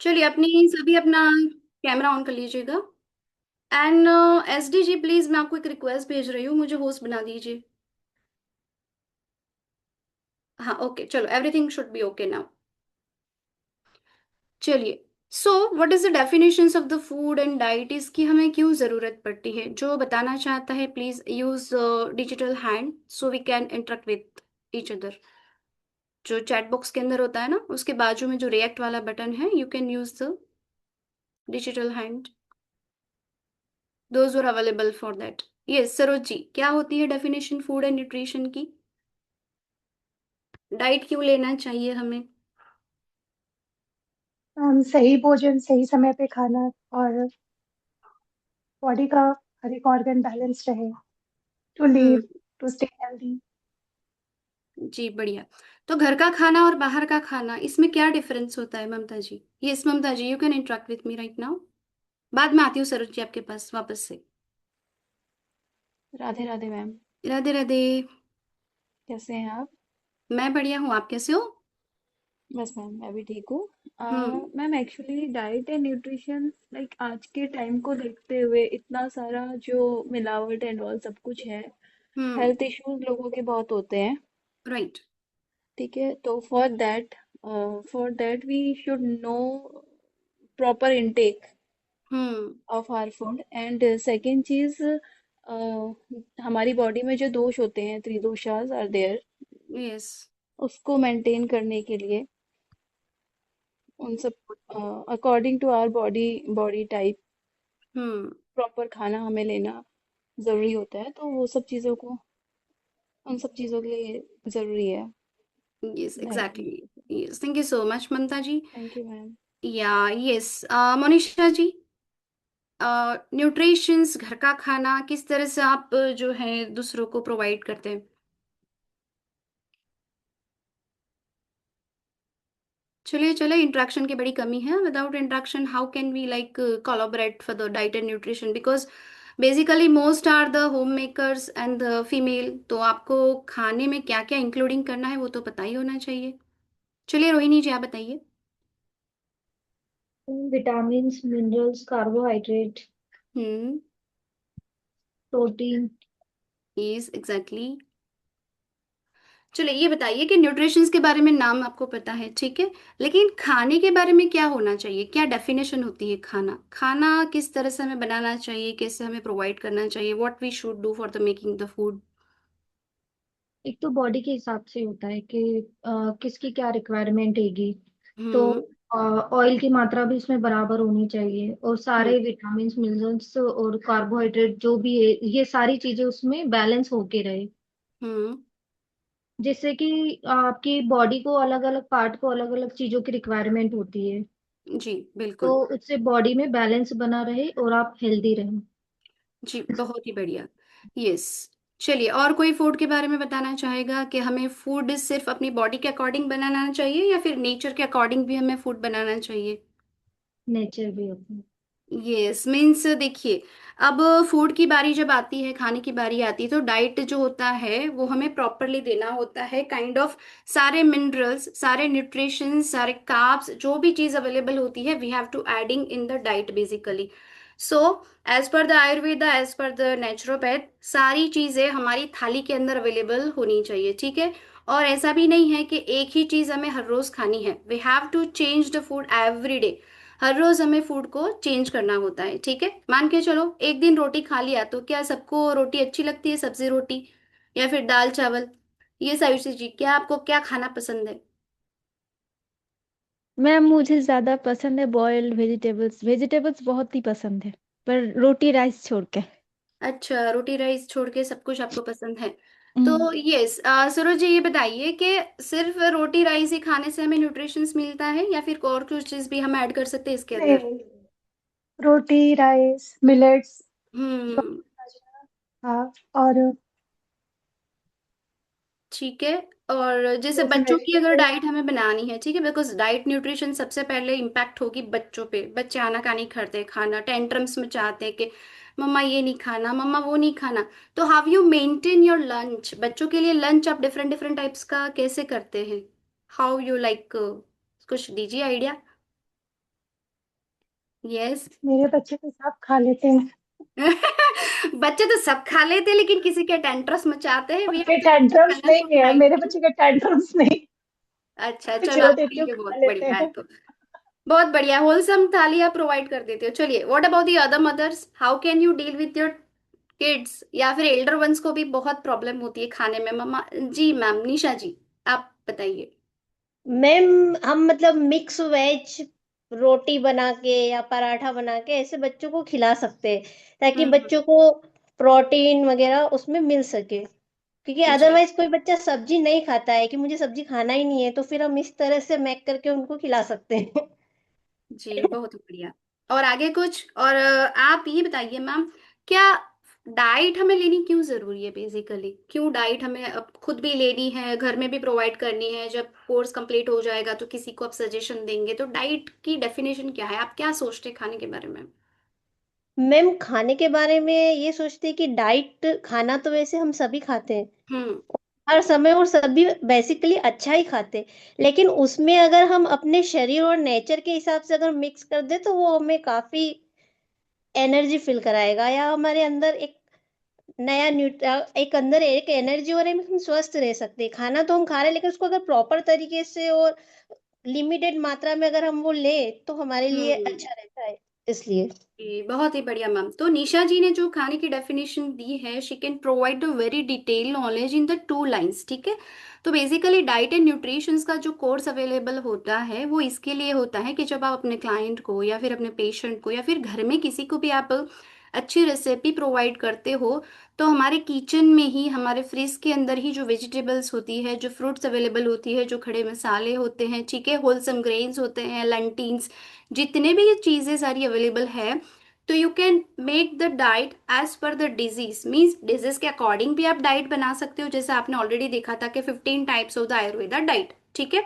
चलिए अपनी सभी अपना कैमरा ऑन कर लीजिएगा। एंड एसडीजी प्लीज, मैं आपको एक रिक्वेस्ट भेज रही हूँ, मुझे होस्ट बना दीजिए। हाँ ओके, चलो everything should be okay now. चलिए, so what is the definitions of the food and diet, इसकी हमें क्यों जरूरत पड़ती है? जो बताना चाहता है please use digital hand so we can interact with each other. जो चैट बॉक्स के अंदर होता है ना, उसके बाजू में जो रिएक्ट वाला बटन है, you can use the digital hand. Those are available for that. Yes Saroj ji, क्या होती है डेफिनेशन फूड एंड न्यूट्रिशन की? डाइट क्यों लेना चाहिए हमें? सही भोजन सही समय पे खाना और बॉडी का हर एक ऑर्गन बैलेंस रहे to live hmm. To stay healthy. जी बढ़िया। तो घर का खाना और बाहर का खाना, इसमें क्या डिफरेंस होता है Mamta ji? Yes Mamta ji, you can interact with me right now. बाद में आती हूँ सरोज जी आपके पास वापस से। राधे राधे मैम। राधे राधे। कैसे हैं आप? मैं बढ़िया हूँ, आप कैसे हो? बस मैम मैं भी ठीक हूँ। हम्म। Ma'am actually diet and nutrition like आज के टाइम को देखते हुए इतना सारा जो मिलावट एंड ऑल सब कुछ है। हम्म। हेल्थ इश्यूज लोगों के बहुत होते हैं। राइट। ठीक है, तो for that we should know proper intake hmm. Of our food. And second चीज, हमारी बॉडी में जो दोष होते हैं, त्रिदोषास आर देयर, यस। उसको मेंटेन करने के लिए उन सब according to our body body type hmm. Proper खाना हमें लेना जरूरी होता है। तो वो सब चीजों को उन सब चीजों के लिए जरूरी है yes diet exactly. Nutrition. Yes, thank you so much Mamta ji. Thank you ma'am. या यस, मोनिशा जी, न्यूट्रिशंस घर का खाना किस तरह से आप जो है दूसरों को प्रोवाइड करते हैं? चलिए चलिए, इंट्रैक्शन की बड़ी कमी है। Without interaction how can we like collaborate for the diet and nutrition? Because basically most are the home makers and the female, तो आपको खाने में क्या क्या इंक्लूडिंग करना है वो तो पता ही होना चाहिए। चलिए रोहिणी जी आप बताइए। विटामिन्स मिनरल्स कार्बोहाइड्रेट हम्म। प्रोटीन। Yes exactly. चलिए ये बताइए कि न्यूट्रिशंस के बारे में नाम आपको पता है, ठीक है, लेकिन खाने के बारे में क्या होना चाहिए? क्या डेफिनेशन होती है खाना? खाना किस तरह से हमें बनाना चाहिए, कैसे हमें प्रोवाइड करना चाहिए? What we should do for the making the food? एक तो बॉडी के हिसाब से होता है कि किसकी क्या रिक्वायरमेंट हैगी। तो हम्म। ऑयल की मात्रा भी इसमें बराबर होनी चाहिए और हम्म। सारे विटामिन्स मिनरल्स और कार्बोहाइड्रेट जो भी है ये सारी चीजें उसमें बैलेंस होके रहे, हम्म। जिससे कि आपकी बॉडी को अलग अलग पार्ट को अलग अलग चीजों की रिक्वायरमेंट होती है। जी तो बिल्कुल। उससे बॉडी में बैलेंस बना रहे और आप हेल्दी रहें। जी बहुत ही बढ़िया। यस। चलिए, और कोई फूड के बारे में बताना चाहेगा कि हमें फूड सिर्फ अपनी बॉडी के अकॉर्डिंग बनाना चाहिए या फिर नेचर के अकॉर्डिंग भी हमें फूड बनाना चाहिए? नेचर भी होता है। यस मीन्स देखिए, अब फूड की बारी जब आती है, खाने की बारी आती है, तो डाइट जो होता है वो हमें प्रॉपरली देना होता है, काइंड ऑफ सारे मिनरल्स, सारे न्यूट्रिशन, सारे कार्ब्स, जो भी चीज अवेलेबल होती है we have to adding in the diet basically. So as per the Ayurveda, as per the naturopath, सारी चीजें हमारी थाली के अंदर अवेलेबल होनी चाहिए, ठीक है। और ऐसा भी नहीं है कि एक ही चीज हमें हर रोज खानी है, we have to change the food every day. हर रोज हमें फूड को चेंज करना होता है, ठीक है। मान के चलो एक दिन रोटी खा लिया, तो क्या सबको रोटी अच्छी लगती है, सब्जी रोटी या फिर दाल चावल? ये सायुषी जी, क्या आपको क्या खाना पसंद है? मैम मुझे ज्यादा पसंद है बॉइल्ड वेजिटेबल्स। वेजिटेबल्स बहुत ही पसंद है, पर रोटी राइस छोड़ के। अच्छा, रोटी राइस छोड़ के सब कुछ आपको पसंद है। हम्म, तो यस, सरोज जी ये बताइए कि सिर्फ रोटी राइस ही खाने से हमें न्यूट्रिशंस मिलता है या फिर और कुछ चीज भी हम ऐड कर सकते हैं इसके अंदर? नहीं, रोटी राइस मिलेट्स। हम्म। हाँ, और ठीक है। और जैसे जैसे बच्चों की अगर वेजिटेबल। डाइट हमें बनानी है, ठीक है, बिकॉज डाइट न्यूट्रिशन सबसे पहले इम्पैक्ट होगी बच्चों पे। बच्चे आनाकानी करते हैं, खाना टेंट्रम्स में चाहते हैं कि मम्मा ये नहीं खाना, मम्मा वो नहीं खाना। तो how you maintain your lunch? बच्चों के लिए लंच आप डिफरेंट डिफरेंट टाइप्स का कैसे करते हैं? हाउ यू लाइक, कुछ दीजिए आइडिया। यस। मेरे बच्चे तो सब खा लेते हैं। बच्चे तो सब खा लेते हैं, लेकिन किसी के टेंट्रस मचाते हैं, वी उनके हैव टेंट्रम्स टू नहीं है, मेरे नाइट। बच्चे के टेंट्रम्स नहीं। अच्छा चलो, जो आपके देती हूँ लिए खा बहुत लेते बढ़िया है हैं। तो। बहुत बढ़िया, होलसम थाली आप प्रोवाइड कर देते हो। चलिए, what about the other mothers, how can you deal with your kids या फिर एल्डर वंस को भी बहुत प्रॉब्लम होती है खाने में। मम्मा जी, मैम निशा जी, आप बताइए। मैम, हम मतलब मिक्स वेज रोटी बना के या पराठा बना के ऐसे बच्चों को खिला सकते हैं, ताकि हम्म। बच्चों को प्रोटीन वगैरह उसमें मिल सके। क्योंकि जी। अदरवाइज कोई बच्चा सब्जी नहीं खाता है कि मुझे सब्जी खाना ही नहीं है, तो फिर हम इस तरह से मैक करके उनको खिला सकते हैं। जी बहुत बढ़िया। और आगे कुछ, और आप ये बताइए मैम, क्या डाइट हमें लेनी क्यों जरूरी है, बेसिकली क्यों डाइट हमें अब खुद भी लेनी है, घर में भी प्रोवाइड करनी है, जब कोर्स कंप्लीट हो जाएगा तो किसी को आप सजेशन देंगे, तो डाइट की डेफिनेशन क्या है, आप क्या सोचते हैं खाने के बारे में। मैम, खाने के बारे में ये सोचते हैं कि डाइट खाना तो वैसे हम सभी खाते हैं हम्म। हर समय, और सभी बेसिकली अच्छा ही खाते हैं। लेकिन उसमें अगर हम अपने शरीर और नेचर के हिसाब से अगर मिक्स कर दे, तो वो हमें काफी एनर्जी फील कराएगा, या हमारे अंदर एक नया एक अंदर एक एनर्जी, और हम स्वस्थ रह सकते हैं। खाना तो हम खा रहे हैं, लेकिन उसको अगर प्रॉपर तरीके से और लिमिटेड मात्रा में अगर हम वो ले, तो हमारे लिए हम्म। अच्छा रहता है। इसलिए जी बहुत ही बढ़िया मैम। तो निशा जी ने जो खाने की डेफिनेशन दी है, she can provide a very detail knowledge in the 2 lines, ठीक है। तो बेसिकली डाइट एंड न्यूट्रिशन का जो कोर्स अवेलेबल होता है वो इसके लिए होता है कि जब आप अपने क्लाइंट को या फिर अपने पेशेंट को या फिर घर में किसी को भी आप अच्छी रेसिपी प्रोवाइड करते हो, तो हमारे किचन में ही, हमारे फ्रिज के अंदर ही जो वेजिटेबल्स होती है, जो फ्रूट्स अवेलेबल होती है, जो खड़े मसाले होते हैं, ठीक है, होलसम ग्रेन्स होते हैं, लेंटिन्स, जितने भी ये चीजें सारी अवेलेबल है, तो you can make the diet as per the disease, means disease के अकॉर्डिंग भी आप डाइट बना सकते हो, जैसे आपने ऑलरेडी देखा था कि 15 types of the Ayurveda diet, ठीक है।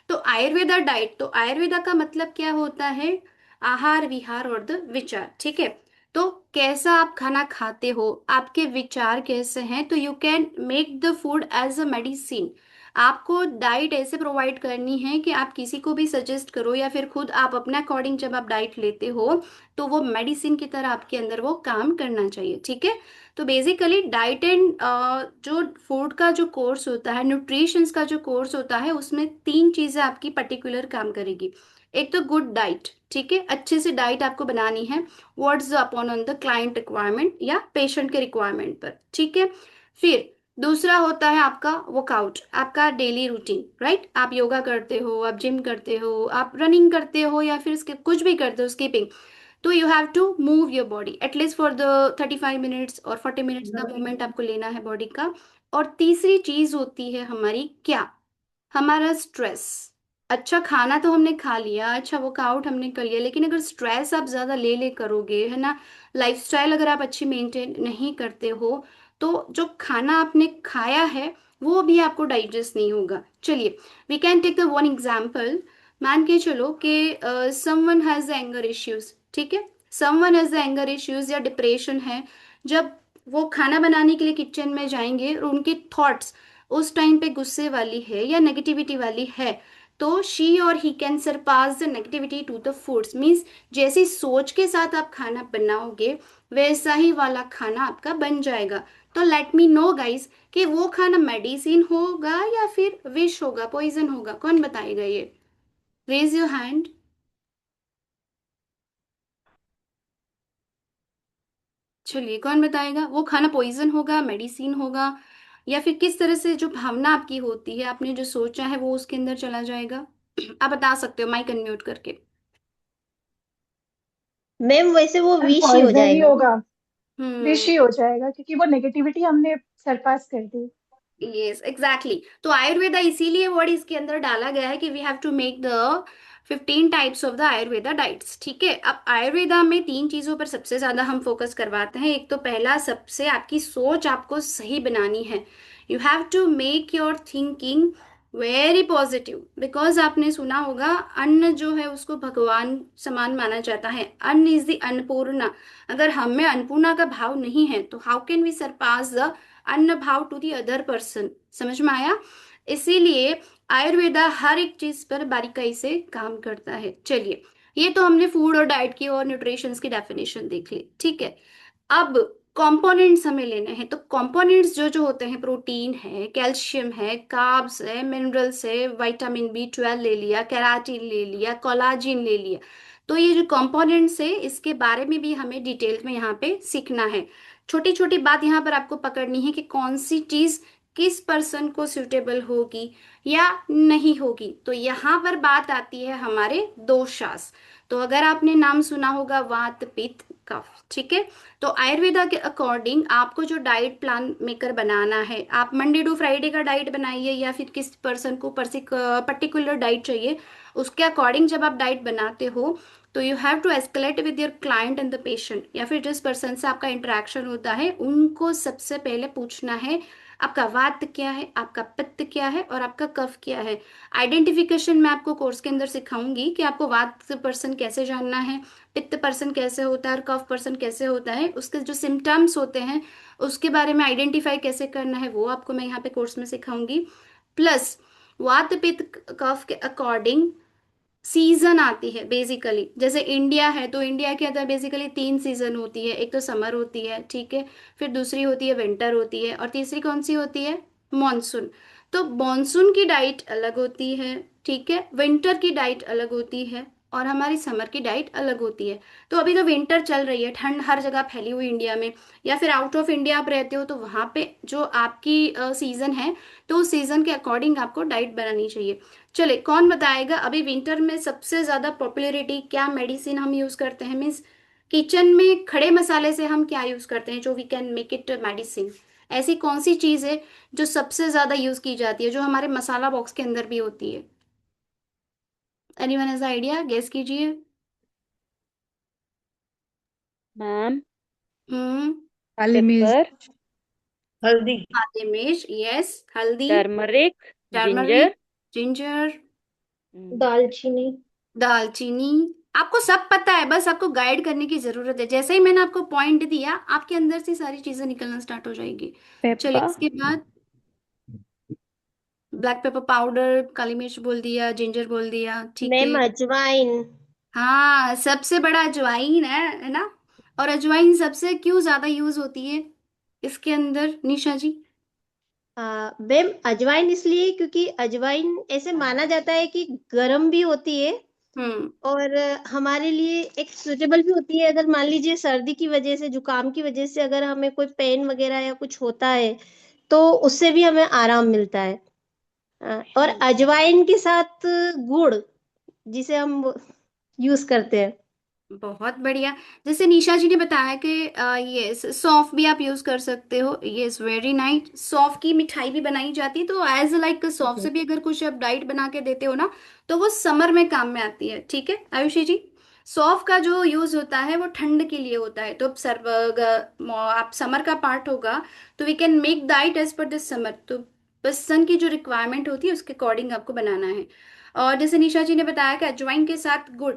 तो आयुर्वेदा डाइट, तो आयुर्वेदा का मतलब क्या होता है, आहार विहार और द विचार, ठीक है। तो कैसा आप खाना खाते हो, आपके विचार कैसे हैं, तो you can make the food as a medicine. आपको डाइट ऐसे प्रोवाइड करनी है कि आप किसी को भी सजेस्ट करो या फिर खुद आप अपने अकॉर्डिंग जब आप डाइट लेते हो, तो वो मेडिसिन की तरह आपके अंदर वो काम करना चाहिए, ठीक है। तो बेसिकली डाइट एंड जो फूड का जो कोर्स होता है, न्यूट्रिशंस का जो कोर्स होता है, उसमें 3 चीजें आपकी पर्टिकुलर काम करेगी। एक तो गुड डाइट, ठीक है, अच्छे से डाइट आपको बनानी है, what's upon on the client requirement या पेशेंट के रिक्वायरमेंट पर, ठीक है। फिर दूसरा होता है आपका वर्कआउट, आपका डेली रूटीन, राइट, आप योगा करते हो, आप जिम करते हो, आप रनिंग करते हो या फिर कुछ भी करते हो, स्किपिंग, तो you have to move your body at least for the 35 minutes और 40 मिनट्स का मूवमेंट आपको लेना है बॉडी का। और तीसरी चीज होती है हमारी क्या, हमारा स्ट्रेस। अच्छा खाना तो हमने खा लिया, अच्छा वर्कआउट हमने कर लिया, लेकिन अगर स्ट्रेस आप ज्यादा ले ले करोगे, है ना, लाइफस्टाइल अगर आप अच्छी मेंटेन नहीं करते हो, तो जो खाना आपने खाया है वो भी आपको डाइजेस्ट नहीं होगा। चलिए, we can take the one example. मान के चलो कि समवन हैज एंगर इश्यूज, ठीक है, समवन हैज एंगर इश्यूज या डिप्रेशन है, जब वो खाना बनाने के लिए किचन में जाएंगे और उनके थॉट्स उस टाइम पे गुस्से वाली है या नेगेटिविटी वाली है, तो शी और he can surpass the negativity to the foods, means जैसी सोच के साथ आप खाना बनाओगे वैसा ही वाला खाना आपका बन जाएगा। तो लेट मी नो गाइस कि वो खाना मेडिसिन होगा या फिर विष होगा, पॉइजन होगा, कौन बताएगा ये, रेज योर हैंड। चलिए, कौन बताएगा वो खाना पॉइजन होगा, मेडिसिन होगा, या फिर किस तरह से जो भावना आपकी होती है, आपने जो सोचा है वो उसके अंदर चला जाएगा। आप बता सकते हो माइक अनम्यूट करके। मैम, वैसे वो विष ही हो पॉइजन ही जाएगा। होगा। विश हम्म। ही हो जाएगा, क्योंकि वो नेगेटिविटी हमने सरपास कर दी। यस एग्जैक्टली, तो आयुर्वेदा इसीलिए वर्ड इसके अंदर डाला गया है कि we have to make the 15 types of the Ayurveda diets, ठीक है। अब आयुर्वेदा में 3 चीजों पर सबसे ज्यादा हम फोकस करवाते हैं। एक तो पहला सबसे, आपकी सोच आपको सही बनानी है, you have to make your thinking very positive, because आपने सुना होगा अन्न जो है उसको भगवान समान माना जाता है, अन्न इज द अन्नपूर्णा। अगर हम में अन्नपूर्णा का भाव नहीं है तो how can we surpass the अन्न भाव टू दी अदर पर्सन, समझ में आया। इसीलिए आयुर्वेदा हर एक चीज पर बारीकाई से काम करता है। चलिए, ये तो हमने फूड और डाइट की और न्यूट्रिशंस की डेफिनेशन देख ली, ठीक है। अब कंपोनेंट्स हमें लेने हैं, तो कंपोनेंट्स जो जो होते हैं, प्रोटीन है, कैल्शियम है, कार्ब्स है, मिनरल्स है, विटामिन B12 ले लिया, केराटिन ले लिया, कोलाजिन ले लिया। तो ये जो कंपोनेंट्स है इसके बारे में भी हमें डिटेल में यहाँ पे सीखना है। छोटी छोटी बात यहाँ पर आपको पकड़नी है कि कौन सी चीज किस पर्सन को सूटेबल होगी या नहीं होगी। तो यहाँ पर बात आती है हमारे दोषास। तो अगर आपने नाम सुना होगा वात पित्त कफ, ठीक है। तो आयुर्वेदा के अकॉर्डिंग आपको जो डाइट प्लान मेकर बनाना है, आप मंडे टू फ्राइडे का डाइट बनाइए या फिर किस पर्सन को पर्टिकुलर डाइट चाहिए, उसके अकॉर्डिंग जब आप डाइट बनाते हो तो you have to escalate with your client and the patient, या फिर जिस पर्सन से आपका इंटरेक्शन होता है उनको सबसे पहले पूछना है आपका वात क्या है, आपका पित्त क्या है और आपका कफ क्या है। आइडेंटिफिकेशन मैं आपको कोर्स के अंदर सिखाऊंगी कि आपको वात पर्सन कैसे जानना है, पित्त पर्सन कैसे होता है और कफ पर्सन कैसे होता है, उसके जो सिम्टम्स होते हैं उसके बारे में आइडेंटिफाई कैसे करना है वो आपको मैं यहाँ पे कोर्स में सिखाऊंगी। प्लस वात पित्त कफ के अकॉर्डिंग सीजन आती है बेसिकली। जैसे इंडिया है तो इंडिया के अंदर बेसिकली 3 सीजन होती है, एक तो समर होती है, ठीक है, फिर दूसरी होती है विंटर होती है और तीसरी कौन सी होती है, मॉनसून। तो मॉनसून की डाइट अलग होती है, ठीक है, विंटर की डाइट अलग होती है और हमारी समर की डाइट अलग होती है। तो अभी तो विंटर चल रही है, ठंड हर जगह फैली हुई इंडिया में, या फिर आउट ऑफ इंडिया आप रहते हो तो वहां पे जो आपकी सीजन है तो उस सीजन के अकॉर्डिंग आपको डाइट बनानी चाहिए। चले, कौन बताएगा अभी विंटर में सबसे ज्यादा पॉपुलैरिटी क्या मेडिसिन हम यूज करते हैं, मीन्स किचन में खड़े मसाले से हम क्या यूज करते हैं जो we can make it medicine. ऐसी कौन सी चीज है जो सबसे ज्यादा यूज की जाती है, जो हमारे मसाला बॉक्स के अंदर भी होती है? एनीवन हैज आइडिया, गेस कीजिए। मैम, हम्म। काली मिर्च। पेपर, हल्दी। काली मिर्च, यस, हल्दी, टर्मरिक, टर्मरिक, जिंजर। जिंजर, दालचीनी। दालचीनी। आपको सब पता है, बस आपको गाइड करने की जरूरत है। जैसे ही मैंने आपको पॉइंट दिया आपके अंदर से सारी चीजें निकलना स्टार्ट हो जाएगी। चलिए, पेपा। इसके बाद ब्लैक पेपर पाउडर, काली मिर्च बोल दिया, जिंजर बोल दिया, ठीक है। मैम अजवाइन। हाँ, सबसे बड़ा अजवाइन है ना। और अजवाइन सबसे क्यों ज्यादा यूज होती है इसके अंदर, निशा जी? मैम अजवाइन इसलिए क्योंकि अजवाइन ऐसे माना जाता है कि गर्म भी होती है हम्म। और हमारे लिए एक सुटेबल भी होती है। अगर मान लीजिए सर्दी की वजह से, जुकाम की वजह से अगर हमें कोई पेन वगैरह या कुछ होता है तो उससे भी हमें आराम मिलता है। और अजवाइन के साथ गुड़, जिसे हम यूज करते हैं। बहुत बढ़िया। जैसे निशा जी ने बताया कि ये सौंफ भी आप यूज कर सकते हो, यस, वेरी नाइस। सौंफ की मिठाई भी बनाई जाती है, तो एज लाइक सौंफ से भी अगर कुछ आप डाइट बना के देते हो ना तो वो समर में काम में आती है, ठीक है आयुषी जी। सौंफ का जो यूज होता है वो ठंड के लिए होता है, तो आप समर का पार्ट होगा तो we can make diet as per this summer. तो बस सन की जो रिक्वायरमेंट होती है उसके अकॉर्डिंग आपको बनाना है। और जैसे निशा जी ने बताया कि अजवाइन के साथ गुड़,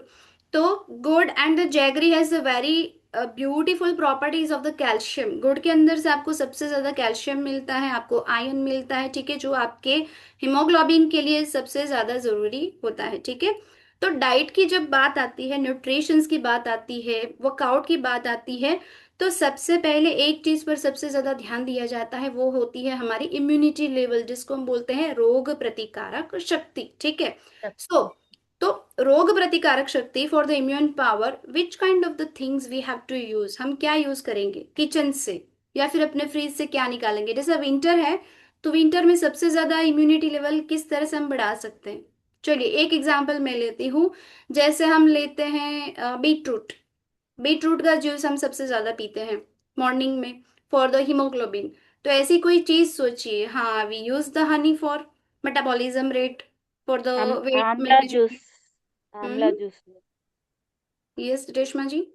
तो good and the jaggery has the very beautiful properties of the calcium. गुड़ के अंदर से आपको सबसे ज्यादा कैल्शियम मिलता है, आपको आयरन मिलता है, ठीक है, जो आपके हिमोग्लोबिन के लिए सबसे ज्यादा जरूरी होता है, ठीक है। तो डाइट की जब बात आती है, न्यूट्रिशंस की बात आती है, वर्कआउट की बात आती है, तो सबसे पहले एक चीज पर सबसे ज्यादा ध्यान दिया जाता है, वो होती है हमारी इम्यूनिटी लेवल, जिसको हम बोलते हैं रोग प्रतिकारक शक्ति, ठीक है। सो तो रोग प्रतिकारक शक्ति, for the immune power, which kind of the things we have to use, हम क्या यूज करेंगे किचन से या फिर अपने फ्रिज से क्या निकालेंगे। जैसे विंटर है तो विंटर में सबसे ज्यादा इम्यूनिटी लेवल किस तरह से हम बढ़ा सकते हैं। चलिए एक एग्जांपल मैं लेती हूँ। जैसे हम लेते हैं बीटरूट। बीटरूट का जूस हम सबसे ज्यादा पीते हैं मॉर्निंग में फॉर द हीमोग्लोबिन। तो ऐसी कोई चीज सोचिए, हाँ, we use the honey for metabolism rate, for the weight amla juice. Management. Amla hmm. Juice. Yes Reshma ji.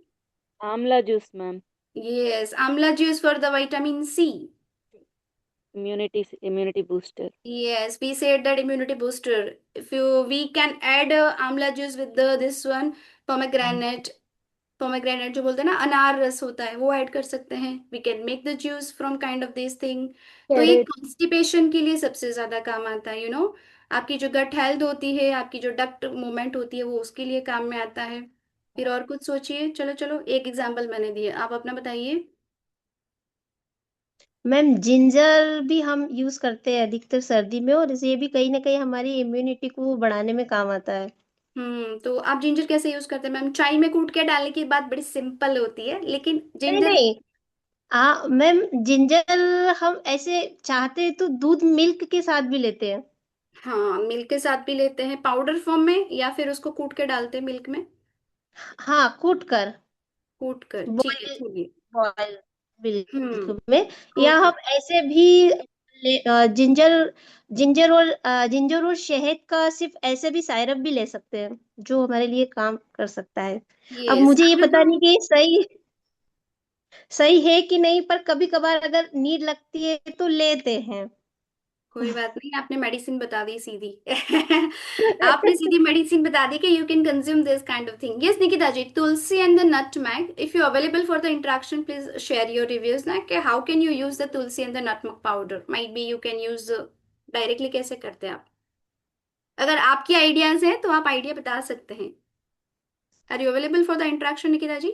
Amla juice ma'am. Yes, amla juice for the vitamin C. Immunity booster. Yes, we said that immunity booster. If you we can add amla juice with the this one pomegranate, pomegranate जो बोलते हैं ना, अनार रस होता है, वो add कर सकते हैं। We can make the juice from kind of this thing। तो ये कैरेट। कॉन्स्टिपेशन के लिए सबसे ज्यादा काम आता है। आपकी जो गट हेल्थ होती है, आपकी जो डक्ट मूवमेंट होती है, वो उसके लिए काम में आता है। फिर और कुछ सोचिए। चलो चलो, एक एग्जाम्पल मैंने दिया, आप अपना बताइए। मैम जिंजर भी हम यूज करते हैं अधिकतर सर्दी में, और ये भी कहीं ना कहीं हमारी इम्यूनिटी को बढ़ाने में काम आता है। तो आप जिंजर कैसे यूज करते हैं मैम? चाय में कूट के डालने की बात बड़ी सिंपल होती है, लेकिन नहीं जिंजर। नहीं, मैम जिंजर हम ऐसे चाहते हैं तो दूध मिल्क के साथ भी लेते हैं। हाँ, मिल्क के साथ भी लेते हैं, पाउडर फॉर्म में, या फिर उसको कूट के डालते हैं मिल्क में। हाँ, कूट कर, कूट कर, ठीक है, बॉयल, चलिए। बॉयल मिल्क हम्म। में। या ओके। हम ऐसे भी जिंजर जिंजर और शहद का सिर्फ ऐसे भी सायरप भी ले सकते हैं, जो हमारे लिए काम कर सकता है। अब यस, मुझे ये आपने पता तो। नहीं कि ये सही सही है कि नहीं, पर कभी कभार अगर नीड लगती है तो लेते हैं। कोई बात नहीं, आपने मेडिसिन बता दी सीधी। आपने सीधी मेडिसिन बता दी कि you can consume this kind of thing. Yes Nikita ji, tulsi and the nutmeg, if you available for the interaction please share your reviews ना, कि how can you use the tulsi and the nutmeg powder, might be you can use directly, कैसे करते हैं आप? अगर आपकी ideas हैं तो आप आइडिया बता सकते हैं। Are you available for the interaction Nikita ji?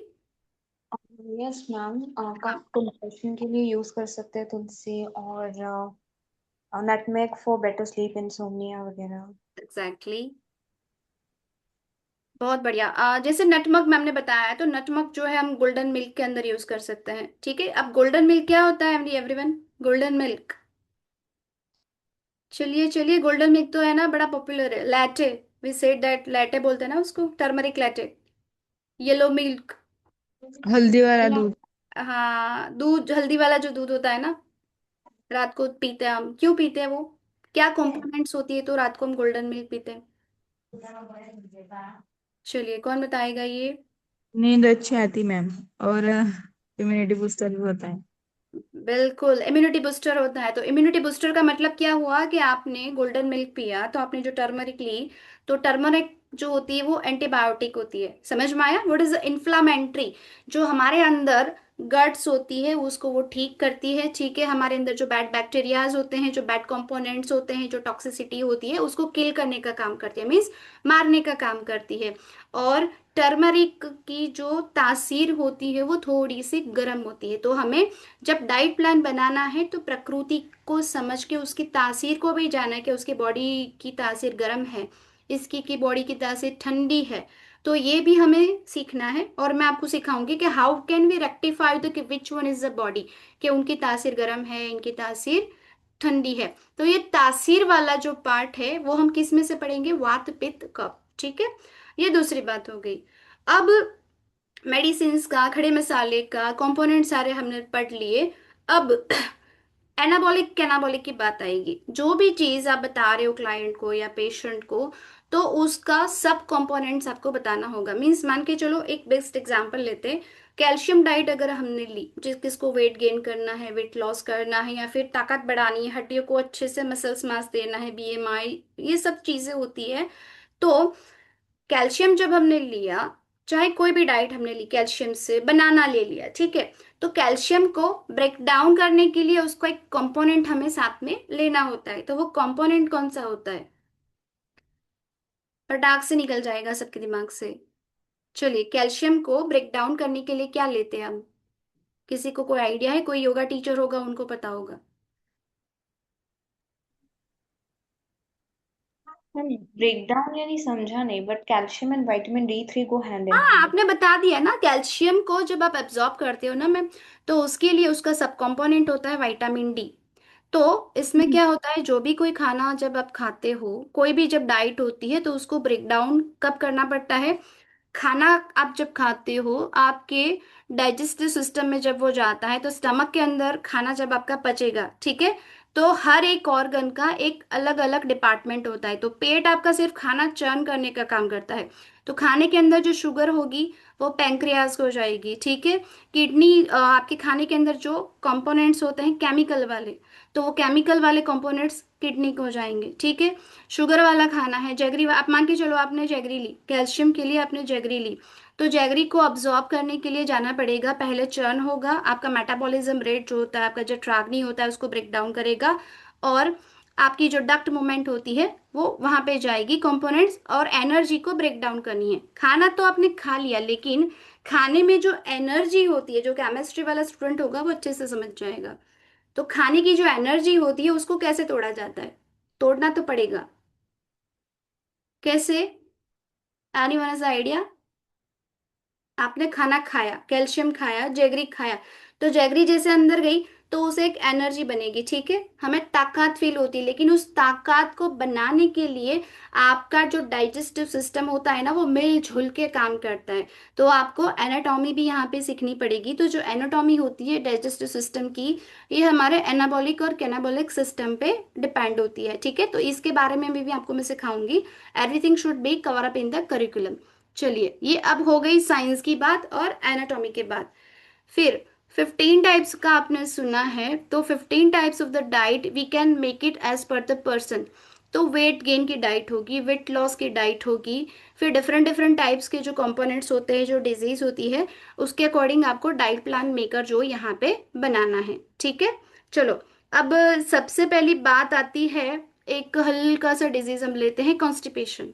Yes ma'am, हाँ, कफ को डिप्रेशन के लिए यूज कर सकते हैं तुलसी, और nutmeg for better sleep, insomnia वगैरह। एग्जैक्टली। बहुत बढ़िया। जैसे नटमग मैम ने बताया है, तो नटमग जो है हम गोल्डन मिल्क के अंदर यूज कर सकते हैं, ठीक है। अब गोल्डन मिल्क क्या होता है एवरीवन? गोल्डन मिल्क, चलिए चलिए, गोल्डन मिल्क तो है ना, बड़ा पॉपुलर है। Latte, we said that, latte बोलते हैं ना उसको, टर्मरिक लैटे। येलो मिल्क, हल्दी वाला दूध। हाँ, दूध हल्दी वाला जो दूध होता है ना, रात को पीते हैं हम। क्यों पीते हैं वो? क्या कंपोनेंट्स होती है तो रात को हम गोल्डन मिल्क पीते हैं? चलिए, कौन बताएगा ये? नींद अच्छी आती मैम, और इम्यूनिटी बूस्टर भी होता है। बिल्कुल, इम्यूनिटी बूस्टर होता है। तो इम्यूनिटी बूस्टर का मतलब क्या हुआ कि आपने गोल्डन मिल्क पिया, तो आपने जो टर्मरिक ली, तो टर्मरिक जो होती है वो एंटीबायोटिक होती है, समझ में आया? व्हाट इज इन्फ्लामेंट्री, जो हमारे अंदर गट्स होती है उसको वो ठीक करती है, ठीक है। हमारे अंदर जो बैड बैक्टीरियाज होते हैं, जो बैड कंपोनेंट्स होते हैं, जो टॉक्सिसिटी होती है, उसको किल करने का काम करती है, मीन्स मारने का काम करती है। और टर्मरिक की जो तासीर होती है वो थोड़ी सी गर्म होती है। तो हमें जब डाइट प्लान बनाना है तो प्रकृति को समझ के उसकी तासीर को भी जाना है कि उसकी बॉडी की तासीर गर्म है, इसकी की बॉडी की तासीर ठंडी है। तो ये भी हमें सीखना है, और मैं आपको सिखाऊंगी कि how can we rectify the, कि which one is the body, कि उनकी तासीर गर्म है, इनकी तासीर ठंडी है। तो ये तासीर वाला जो पार्ट है वो हम किस में से पढ़ेंगे? वात पित्त कफ, ठीक है। ये दूसरी बात हो गई। अब मेडिसिन्स का, खड़े मसाले का कंपोनेंट सारे हमने पढ़ लिए। अब एनाबॉलिक कैनाबॉलिक की बात आएगी। जो भी चीज आप बता रहे हो क्लाइंट को या पेशेंट को, तो उसका सब कंपोनेंट्स आपको बताना होगा। मींस मान के चलो, एक बेस्ट एग्जांपल लेते हैं। कैल्शियम डाइट अगर हमने ली, जिस किसको वेट गेन करना है, वेट लॉस करना है, या फिर ताकत बढ़ानी है, हड्डियों को अच्छे से मसल्स मास देना है, बीएमआई, ये सब चीजें होती है। तो कैल्शियम जब हमने लिया, चाहे कोई भी डाइट हमने ली, कैल्शियम से बनाना ले लिया, ठीक है। तो कैल्शियम को ब्रेक डाउन करने के लिए उसको एक कंपोनेंट हमें साथ में लेना होता है। तो वो कंपोनेंट कौन सा होता है? फटाक से निकल जाएगा सबके दिमाग से। चलिए, कैल्शियम को ब्रेक डाउन करने के लिए क्या लेते हैं हम? किसी को कोई आइडिया है? कोई योगा टीचर होगा, उनको पता होगा। मैम ब्रेक डाउन यानी समझा नहीं, but calcium and vitamin D3 go hand in हाँ, हैंड। आपने बता दिया ना, कैल्शियम को जब आप एब्जॉर्ब करते हो ना मैम, तो उसके लिए उसका सब कंपोनेंट होता है विटामिन डी। तो इसमें क्या होता है, जो भी कोई खाना जब आप खाते हो, कोई भी जब डाइट होती है, तो उसको ब्रेक डाउन कब करना पड़ता है? खाना आप जब खाते हो, आपके डाइजेस्टिव सिस्टम में जब वो जाता है, तो स्टमक के अंदर खाना जब आपका पचेगा, ठीक है, तो हर एक ऑर्गन का एक अलग अलग डिपार्टमेंट होता है। तो पेट आपका सिर्फ खाना चर्न करने का काम करता है। तो खाने के अंदर जो शुगर होगी वो पैंक्रियाज को जाएगी, ठीक है। किडनी, आपके खाने के अंदर जो कंपोनेंट्स होते हैं केमिकल वाले, तो वो केमिकल वाले कंपोनेंट्स किडनी को जाएंगे, ठीक है। शुगर वाला खाना है, जैगरी, आप मान के चलो आपने जैगरी ली, कैल्शियम के लिए आपने जैगरी ली, तो जैगरी को अब्जॉर्ब करने के लिए जाना पड़ेगा, पहले चर्न होगा, आपका मेटाबॉलिज्म रेट जो होता है, आपका जो ट्राग्नी होता है उसको ब्रेक डाउन करेगा, और आपकी जो डक्ट मूवमेंट होती है वो वहां पे जाएगी, कंपोनेंट्स और एनर्जी को ब्रेक डाउन करनी है। खाना तो आपने खा लिया, लेकिन खाने में जो एनर्जी होती है, जो केमिस्ट्री वाला स्टूडेंट होगा वो अच्छे से समझ जाएगा। तो खाने की जो एनर्जी होती है उसको कैसे तोड़ा जाता है? तोड़ना तो पड़ेगा। कैसे? Anyone has idea? आपने खाना खाया, कैल्शियम खाया, जैगरी खाया, तो जैगरी जैसे अंदर गई तो उसे एक एनर्जी बनेगी, ठीक है, हमें ताकत फील होती है। लेकिन उस ताकत को बनाने के लिए आपका जो डाइजेस्टिव सिस्टम होता है ना, वो मिलजुल के काम करता है। तो आपको एनाटॉमी भी यहाँ पे सीखनी पड़ेगी। तो जो एनाटॉमी होती है डाइजेस्टिव सिस्टम की, ये हमारे एनाबॉलिक और कैनाबॉलिक सिस्टम पे डिपेंड होती है, ठीक है। तो इसके बारे में भी आपको मैं सिखाऊंगी। Everything should be cover up in the curriculum. चलिए, ये अब हो गई साइंस की बात और एनाटॉमी के बात। फिर 15 टाइप्स का आपने सुना है, तो 15 types of the diet we can make it as per the person. तो वेट गेन की डाइट होगी, वेट लॉस की डाइट होगी, फिर डिफरेंट डिफरेंट टाइप्स के जो कंपोनेंट्स होते हैं, जो डिजीज होती है, उसके अकॉर्डिंग आपको डाइट प्लान मेकर जो यहाँ पे बनाना है, ठीक है। चलो, अब सबसे पहली बात आती है, एक हल्का सा डिजीज हम लेते हैं, कॉन्स्टिपेशन,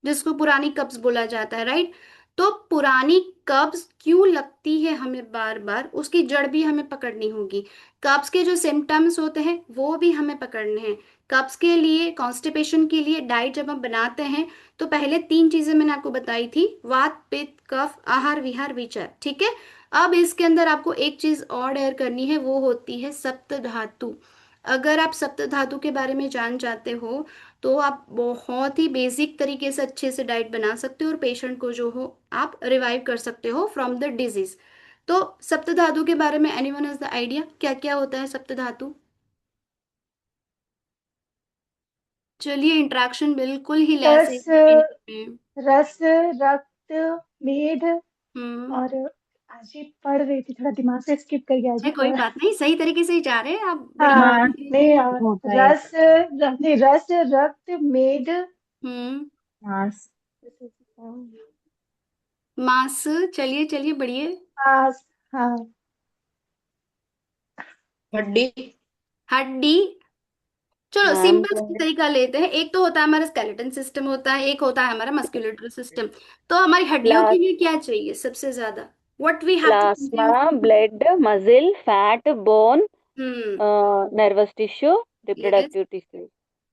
जिसको पुरानी कब्ज बोला जाता है, राइट। तो पुरानी कब्ज क्यों लगती है हमें बार बार, उसकी जड़ भी हमें पकड़नी होगी। कब्ज के जो सिम्टम्स होते हैं वो भी हमें पकड़ने हैं। कब्ज के लिए, कॉन्स्टिपेशन के लिए डाइट जब हम बनाते हैं, तो पहले 3 चीजें मैंने आपको बताई थी, वात, पित्त, कफ, आहार, विहार, विचार, ठीक है। अब इसके अंदर आपको एक चीज और ऐड करनी है, वो होती है सप्त धातु। अगर आप सप्त धातु के बारे में जान जाते हो, तो आप बहुत ही बेसिक तरीके से अच्छे से डाइट बना सकते हो और पेशेंट को जो हो आप रिवाइव कर सकते हो फ्रॉम द डिजीज। तो सप्त धातु के बारे में एनीवन हैज द आइडिया, क्या क्या होता है सप्त धातु? चलिए, इंट्रैक्शन बिल्कुल ही लेस है रस, इस beginning में। रस, रक्त, मेद, हम्म। और आज ही पढ़ रही थी, थोड़ा दिमाग से स्किप कर गया जी, जी कोई थोड़ा। बात नहीं, सही तरीके से ही जा रहे हैं आप, बड़ी हाँ, मांस बात नहीं। नहीं होता है। नहीं, रस, रक्त, मेद, हम्म। मांस। मांस, चलिए चलिए, बढ़िए। मांस, हाँ, हड्डी। हड्डी। चलो, मैम सिंपल तरीका लेते हैं। एक तो होता है हमारा स्केलेटन सिस्टम होता है, एक होता है हमारा मस्कुलेटरी सिस्टम। तो हमारी हड्डियों के लिए क्या चाहिए सबसे ज्यादा? What we have to plasma, consume? Blood, muscle, fat, bone, hmm. Nervous tissue, yes, reproductive tissue.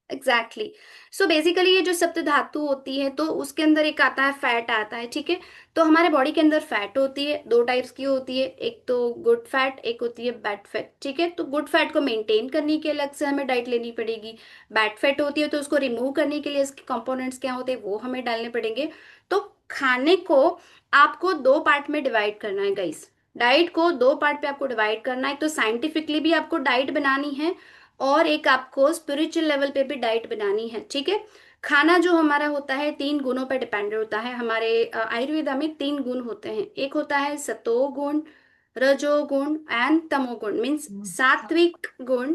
Exactly. So basically ये जो सप्त धातु होती है, तो उसके अंदर एक आता है फैट आता है, ठीक है। तो हमारे बॉडी के अंदर फैट होती है, 2 टाइप्स की होती है, एक तो गुड फैट, एक होती है बैड फैट, ठीक है। तो गुड फैट को मेंटेन करने के अलग से हमें डाइट लेनी पड़ेगी। बैड फैट होती है तो उसको रिमूव करने के लिए इसके कंपोनेंट्स क्या होते हैं वो हमें डालने पड़ेंगे। तो खाने को आपको 2 पार्ट में डिवाइड करना है गाइस। डाइट को 2 पार्ट पे आपको डिवाइड करना है। तो साइंटिफिकली भी आपको डाइट बनानी है, और एक आपको स्पिरिचुअल लेवल पे भी डाइट बनानी है, ठीक है। खाना जो हमारा होता है 3 गुणों पर डिपेंडेंट होता है। हमारे आयुर्वेदा में 3 गुण होते हैं। एक होता है सतोगुण, रजोगुण एंड तमोगुण, मीन्स सात्विक गुण,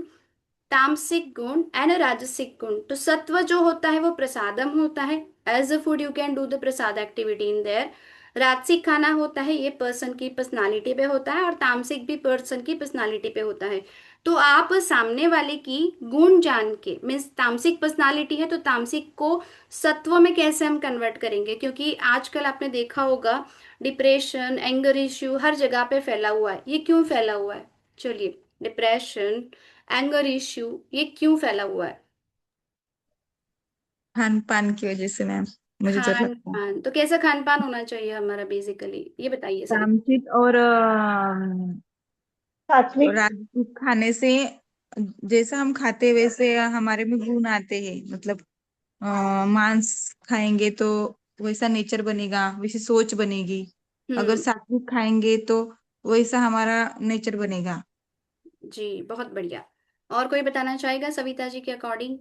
तामसिक गुण एंड राजसिक गुण। तो सत्व जो होता है वो प्रसादम होता है, as a food you can do the prasad activity in there. राजसिक खाना होता है, ये पर्सन की पर्सनालिटी पे होता है, और तामसिक भी पर्सन की पर्सनालिटी पे होता है। तो आप सामने वाले की गुण जान के, मीन्स तामसिक पर्सनालिटी है तो तामसिक को सत्व में कैसे हम कन्वर्ट करेंगे, क्योंकि आजकल आपने देखा होगा डिप्रेशन, एंगर इश्यू हर जगह पे फैला हुआ है। ये क्यों फैला हुआ है? चलिए, डिप्रेशन, एंगर इश्यू, ये क्यों फैला हुआ है? खान पान की वजह से मैम, मुझे तो खान लगता है। पान। तो कैसा खान पान होना चाहिए हमारा बेसिकली, ये बताइए सभी। तामसिक और सात्विक। राजपूत खाने से जैसा हम खाते वैसे हमारे में गुण आते हैं। मतलब मांस खाएंगे तो वैसा नेचर बनेगा, वैसी सोच बनेगी। अगर हम्म। सात्विक खाएंगे तो वैसा हमारा नेचर बनेगा। जी, बहुत बढ़िया। और कोई बताना चाहेगा सविता जी के अकॉर्डिंग?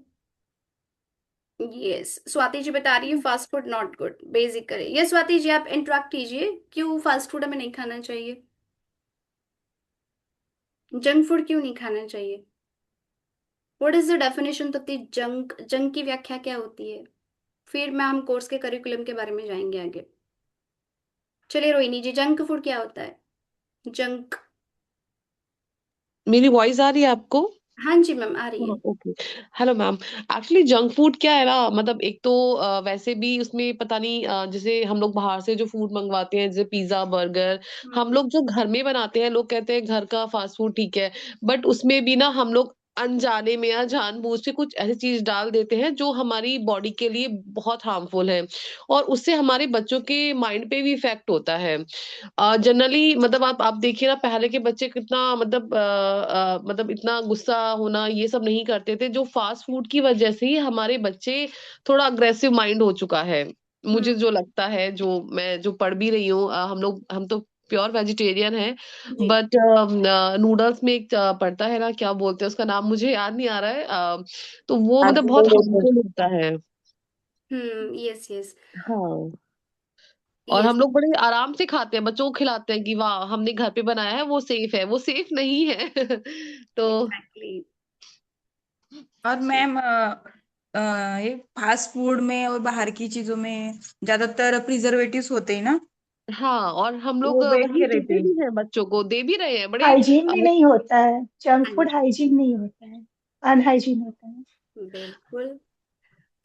यस, स्वाति जी बता रही है fast food not good basically. Yes Swati ji, आप इंटरेक्ट कीजिए, क्यों फास्ट फूड हमें नहीं खाना चाहिए? जंक फूड क्यों नहीं खाना चाहिए? What is the definition of the junk? Junk की व्याख्या क्या होती है? फिर मैं हम कोर्स के करिकुलम के बारे में जाएंगे आगे। चलिए रोहिणी जी, जंक फूड क्या होता है? जंक। मेरी वॉइस आ रही है आपको? हाँ जी मैम, आ रही है। Okay. Hello ma'am. Actually junk food क्या है ना, मतलब एक तो वैसे भी उसमें पता नहीं, जैसे हम लोग बाहर से जो फूड मंगवाते हैं जैसे पिज्जा बर्गर, हम लोग जो घर में बनाते हैं, लोग कहते हैं घर का फास्ट फूड ठीक है, बट उसमें भी ना हम लोग अनजाने में या जानबूझ के कुछ ऐसी चीज डाल देते हैं जो हमारी बॉडी के लिए बहुत हार्मफुल है, और उससे हमारे बच्चों के माइंड पे भी इफेक्ट होता है। जनरली मतलब आप देखिए ना, पहले के बच्चे कितना मतलब मतलब इतना गुस्सा होना ये सब नहीं करते थे, जो फास्ट फूड की वजह से ही हमारे बच्चे थोड़ा अग्रेसिव माइंड हो चुका है, मुझे जो लगता है, जो मैं जो पढ़ भी रही हूँ। हम तो प्योर वेजिटेरियन है, जी। बट नूडल्स में एक पड़ता है ना, क्या बोलते हैं उसका नाम, मुझे याद नहीं आ रहा है। तो वो मतलब बहुत हार्मफुल होता है। Yes yes. हाँ। और यस। हम लोग बड़े आराम से खाते हैं, बच्चों को खिलाते हैं कि वाह हमने घर पे बनाया है, वो सेफ है, वो सेफ नहीं है। तो एग्जैक्टली। और मैम ये फास्ट फूड में और बाहर की चीजों में ज्यादातर प्रिजर्वेटिव्स होते हैं ना, हाँ, और हम लोग वो बैठ वही के रहते देते हैं। भी हैं, बच्चों को दे भी रहे हैं बड़े हाइजीन भी नहीं होता है, जंक हाँ फूड जी, हाइजीन नहीं होता है, अनहाइजीन होता है। बिल्कुल।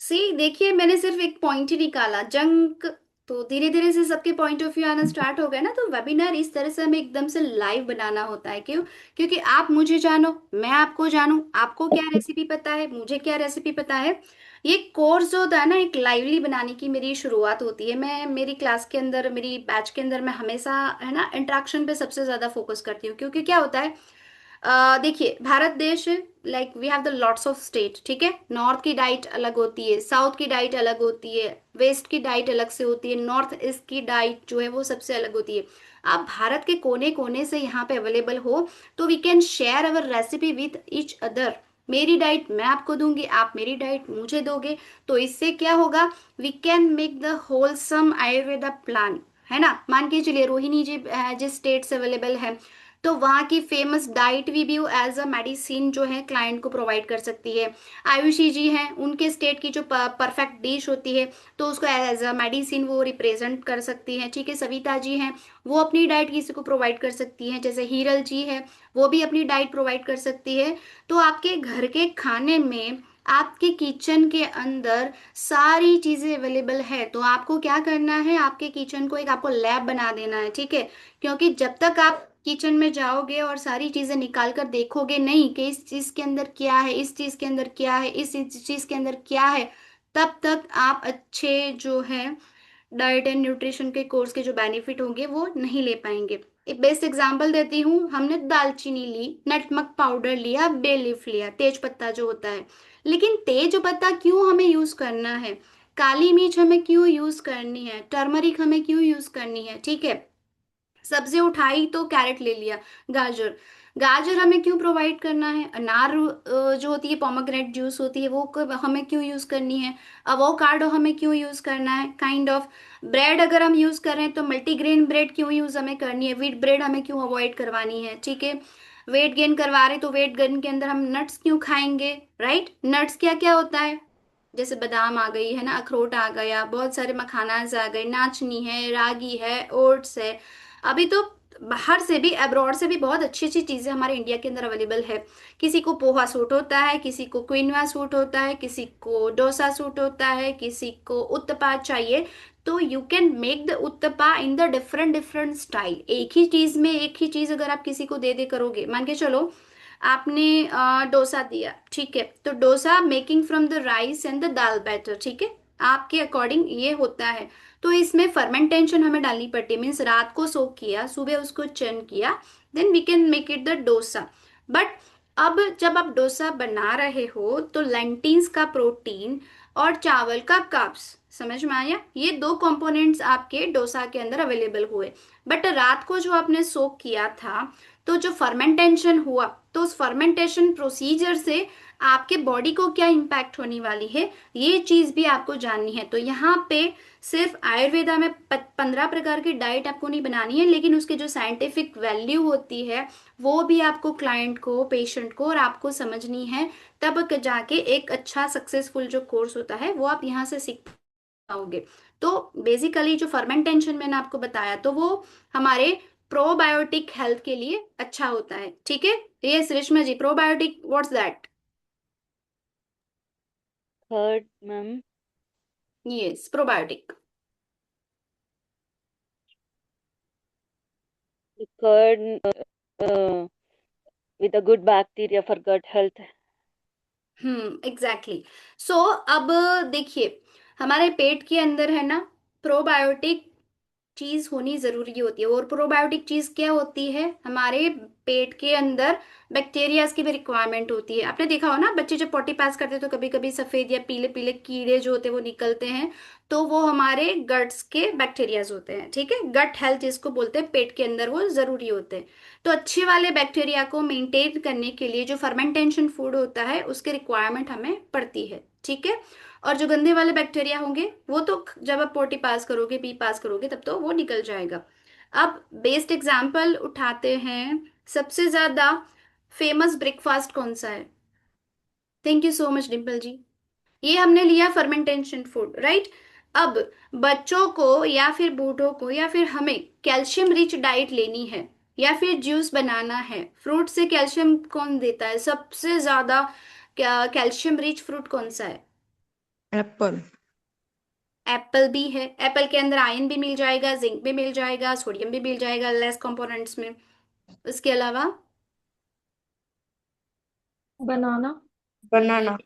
सी देखिए, मैंने सिर्फ एक पॉइंट ही निकाला, जंक। तो धीरे धीरे से सबके पॉइंट ऑफ व्यू आना स्टार्ट हो गया ना, तो वेबिनार इस तरह से हमें एकदम से लाइव बनाना होता है। क्यों? क्योंकि आप मुझे जानो, मैं आपको जानूं, आपको क्या रेसिपी पता है, मुझे क्या रेसिपी पता है। ये कोर्स जो होता है ना, एक लाइवली बनाने की मेरी शुरुआत होती है। मैं मेरी क्लास के अंदर, मेरी बैच के अंदर मैं हमेशा, है ना, इंटरेक्शन पे सबसे ज्यादा फोकस करती हूँ। क्योंकि क्या होता है, देखिए भारत देश, like we have the lots of state, ठीक है। नॉर्थ की डाइट अलग होती है, साउथ की डाइट अलग होती है, वेस्ट की डाइट अलग से होती है, नॉर्थ ईस्ट की डाइट जो है वो सबसे अलग होती है। आप भारत के कोने कोने से यहाँ पे अवेलेबल हो, तो we can share our recipe with each other. मेरी डाइट मैं आपको दूंगी, आप मेरी डाइट मुझे दोगे। तो इससे क्या होगा, we can make the wholesome Ayurveda plan. है ना, मान के चलिए रोहिणी जी जिस स्टेट से अवेलेबल है, तो वहाँ की फेमस डाइट भी एज अ मेडिसिन जो है क्लाइंट को प्रोवाइड कर सकती है। आयुषी जी हैं, उनके स्टेट की जो परफेक्ट डिश होती है, तो उसको एज अ मेडिसिन वो रिप्रेजेंट कर सकती हैं। ठीक है, सविता जी हैं, वो अपनी डाइट किसी को प्रोवाइड कर सकती हैं। जैसे हीरल जी है, वो भी अपनी डाइट प्रोवाइड कर सकती है। तो आपके घर के खाने में, आपके किचन के अंदर सारी चीजें अवेलेबल है। तो आपको क्या करना है, आपके किचन को एक आपको लैब बना देना है, ठीक है। क्योंकि जब तक आप किचन में जाओगे और सारी चीजें निकाल कर देखोगे नहीं कि इस चीज के अंदर क्या है, इस चीज के अंदर क्या है, इस चीज के अंदर क्या है, तब तक आप अच्छे जो है डाइट एंड न्यूट्रिशन के कोर्स के जो बेनिफिट होंगे वो नहीं ले पाएंगे। एक बेस्ट एग्जांपल देती हूँ, हमने दालचीनी ली, नटमक पाउडर लिया, बे लीफ लिया, तेज पत्ता जो होता है। लेकिन तेज पत्ता क्यों हमें यूज करना है, काली मिर्च हमें क्यों यूज करनी है, टर्मरिक हमें क्यों यूज करनी है, ठीक है। सब्जी उठाई तो कैरेट ले लिया, गाजर, गाजर हमें क्यों प्रोवाइड करना है, अनार जो होती है पोमोग्रेनेट जूस होती है वो हमें क्यों यूज करनी है, अवोकाडो हमें क्यों यूज करना है, काइंड ऑफ ब्रेड अगर हम यूज कर रहे हैं तो मल्टीग्रेन ब्रेड क्यों यूज हमें करनी है, व्हीट ब्रेड हमें क्यों अवॉइड करवानी है, ठीक है। वेट गेन करवा रहे तो वेट गेन के अंदर हम नट्स क्यों खाएंगे, राइट। नट्स क्या क्या होता है, जैसे बादाम आ गई है ना, अखरोट आ गया, बहुत सारे मखानाज आ गए, नाचनी है, रागी है, ओट्स है। अभी तो बाहर से भी, अब्रॉड से भी बहुत अच्छी अच्छी चीजें हमारे इंडिया के अंदर अवेलेबल है। किसी को पोहा सूट होता है, किसी को क्विनोआ सूट होता है, किसी को डोसा सूट होता है, किसी को उत्तपा चाहिए। तो you can make the uttapa in the different different style. एक ही चीज में एक ही चीज अगर आप किसी को दे दे करोगे, मान के चलो आपने डोसा दिया, ठीक है, तो dosa making from the rice and the dal batter, ठीक है, आपके अकॉर्डिंग ये होता है। तो इसमें फर्मेंटेशन हमें डालनी पड़ती है, मीन्स रात को सोक किया, सुबह उसको चर्न किया, then we can make it the dosa. But अब जब आप डोसा बना रहे हो तो लेंटिन्स का प्रोटीन और चावल का कार्ब्स, समझ में आया, ये दो कंपोनेंट्स आपके डोसा के अंदर अवेलेबल हुए। बट रात को जो आपने सोक किया था, तो जो फर्मेंटेशन हुआ, तो उस फर्मेंटेशन प्रोसीजर से आपके बॉडी को क्या इम्पैक्ट होने वाली है, ये चीज भी आपको जाननी है। तो यहाँ पे सिर्फ आयुर्वेदा में 15 प्रकार की डाइट आपको नहीं बनानी है, लेकिन उसके जो साइंटिफिक वैल्यू होती है वो भी आपको क्लाइंट को, पेशेंट को और आपको समझनी है। तब जाके एक अच्छा सक्सेसफुल जो कोर्स होता है वो आप यहाँ से सीख पाओगे। तो बेसिकली जो फर्मेंटेशन मैंने आपको बताया, तो वो हमारे प्रोबायोटिक हेल्थ के लिए अच्छा होता है। ठीक है, ये Reshma ji, probiotic what's that? Curd, ma'am. Yes, probiotic. The curd with a good bacteria for gut health. Exactly. So अब देखिए, हमारे पेट के अंदर है ना, प्रोबायोटिक चीज होनी जरूरी होती है। और प्रोबायोटिक चीज क्या होती है? हमारे पेट के अंदर बैक्टीरियाज की भी रिक्वायरमेंट होती है। आपने देखा हो ना, बच्चे जब पॉटी पास करते हैं तो कभी कभी सफेद या पीले पीले कीड़े जो होते हैं वो निकलते हैं, तो वो हमारे गट्स के बैक्टीरियाज होते हैं। ठीक है, गट हेल्थ जिसको बोलते हैं, पेट के अंदर वो जरूरी होते हैं। तो अच्छे वाले बैक्टीरिया को मेंटेन करने के लिए जो फर्मेंटेशन फूड होता है उसकी रिक्वायरमेंट हमें पड़ती है। ठीक है, और जो गंदे वाले बैक्टीरिया होंगे वो तो जब आप पोटी पास करोगे, पी पास करोगे, तब तो वो निकल जाएगा। अब बेस्ट एग्जाम्पल उठाते हैं, सबसे ज्यादा फेमस ब्रेकफास्ट कौन सा है? Thank you so much Dimple ji. ये हमने लिया फर्मेंटेशन फूड, राइट? अब बच्चों को या फिर बूढ़ों को या फिर हमें कैल्शियम रिच डाइट लेनी है या फिर जूस बनाना है, फ्रूट से कैल्शियम कौन देता है सबसे ज्यादा? कैल्शियम रिच फ्रूट कौन सा है? एप्पल। एप्पल भी है। एप्पल के अंदर आयरन भी मिल जाएगा, जिंक भी मिल जाएगा, सोडियम भी मिल जाएगा लेस कंपोनेंट्स में। इसके अलावा बनाना। बनाना।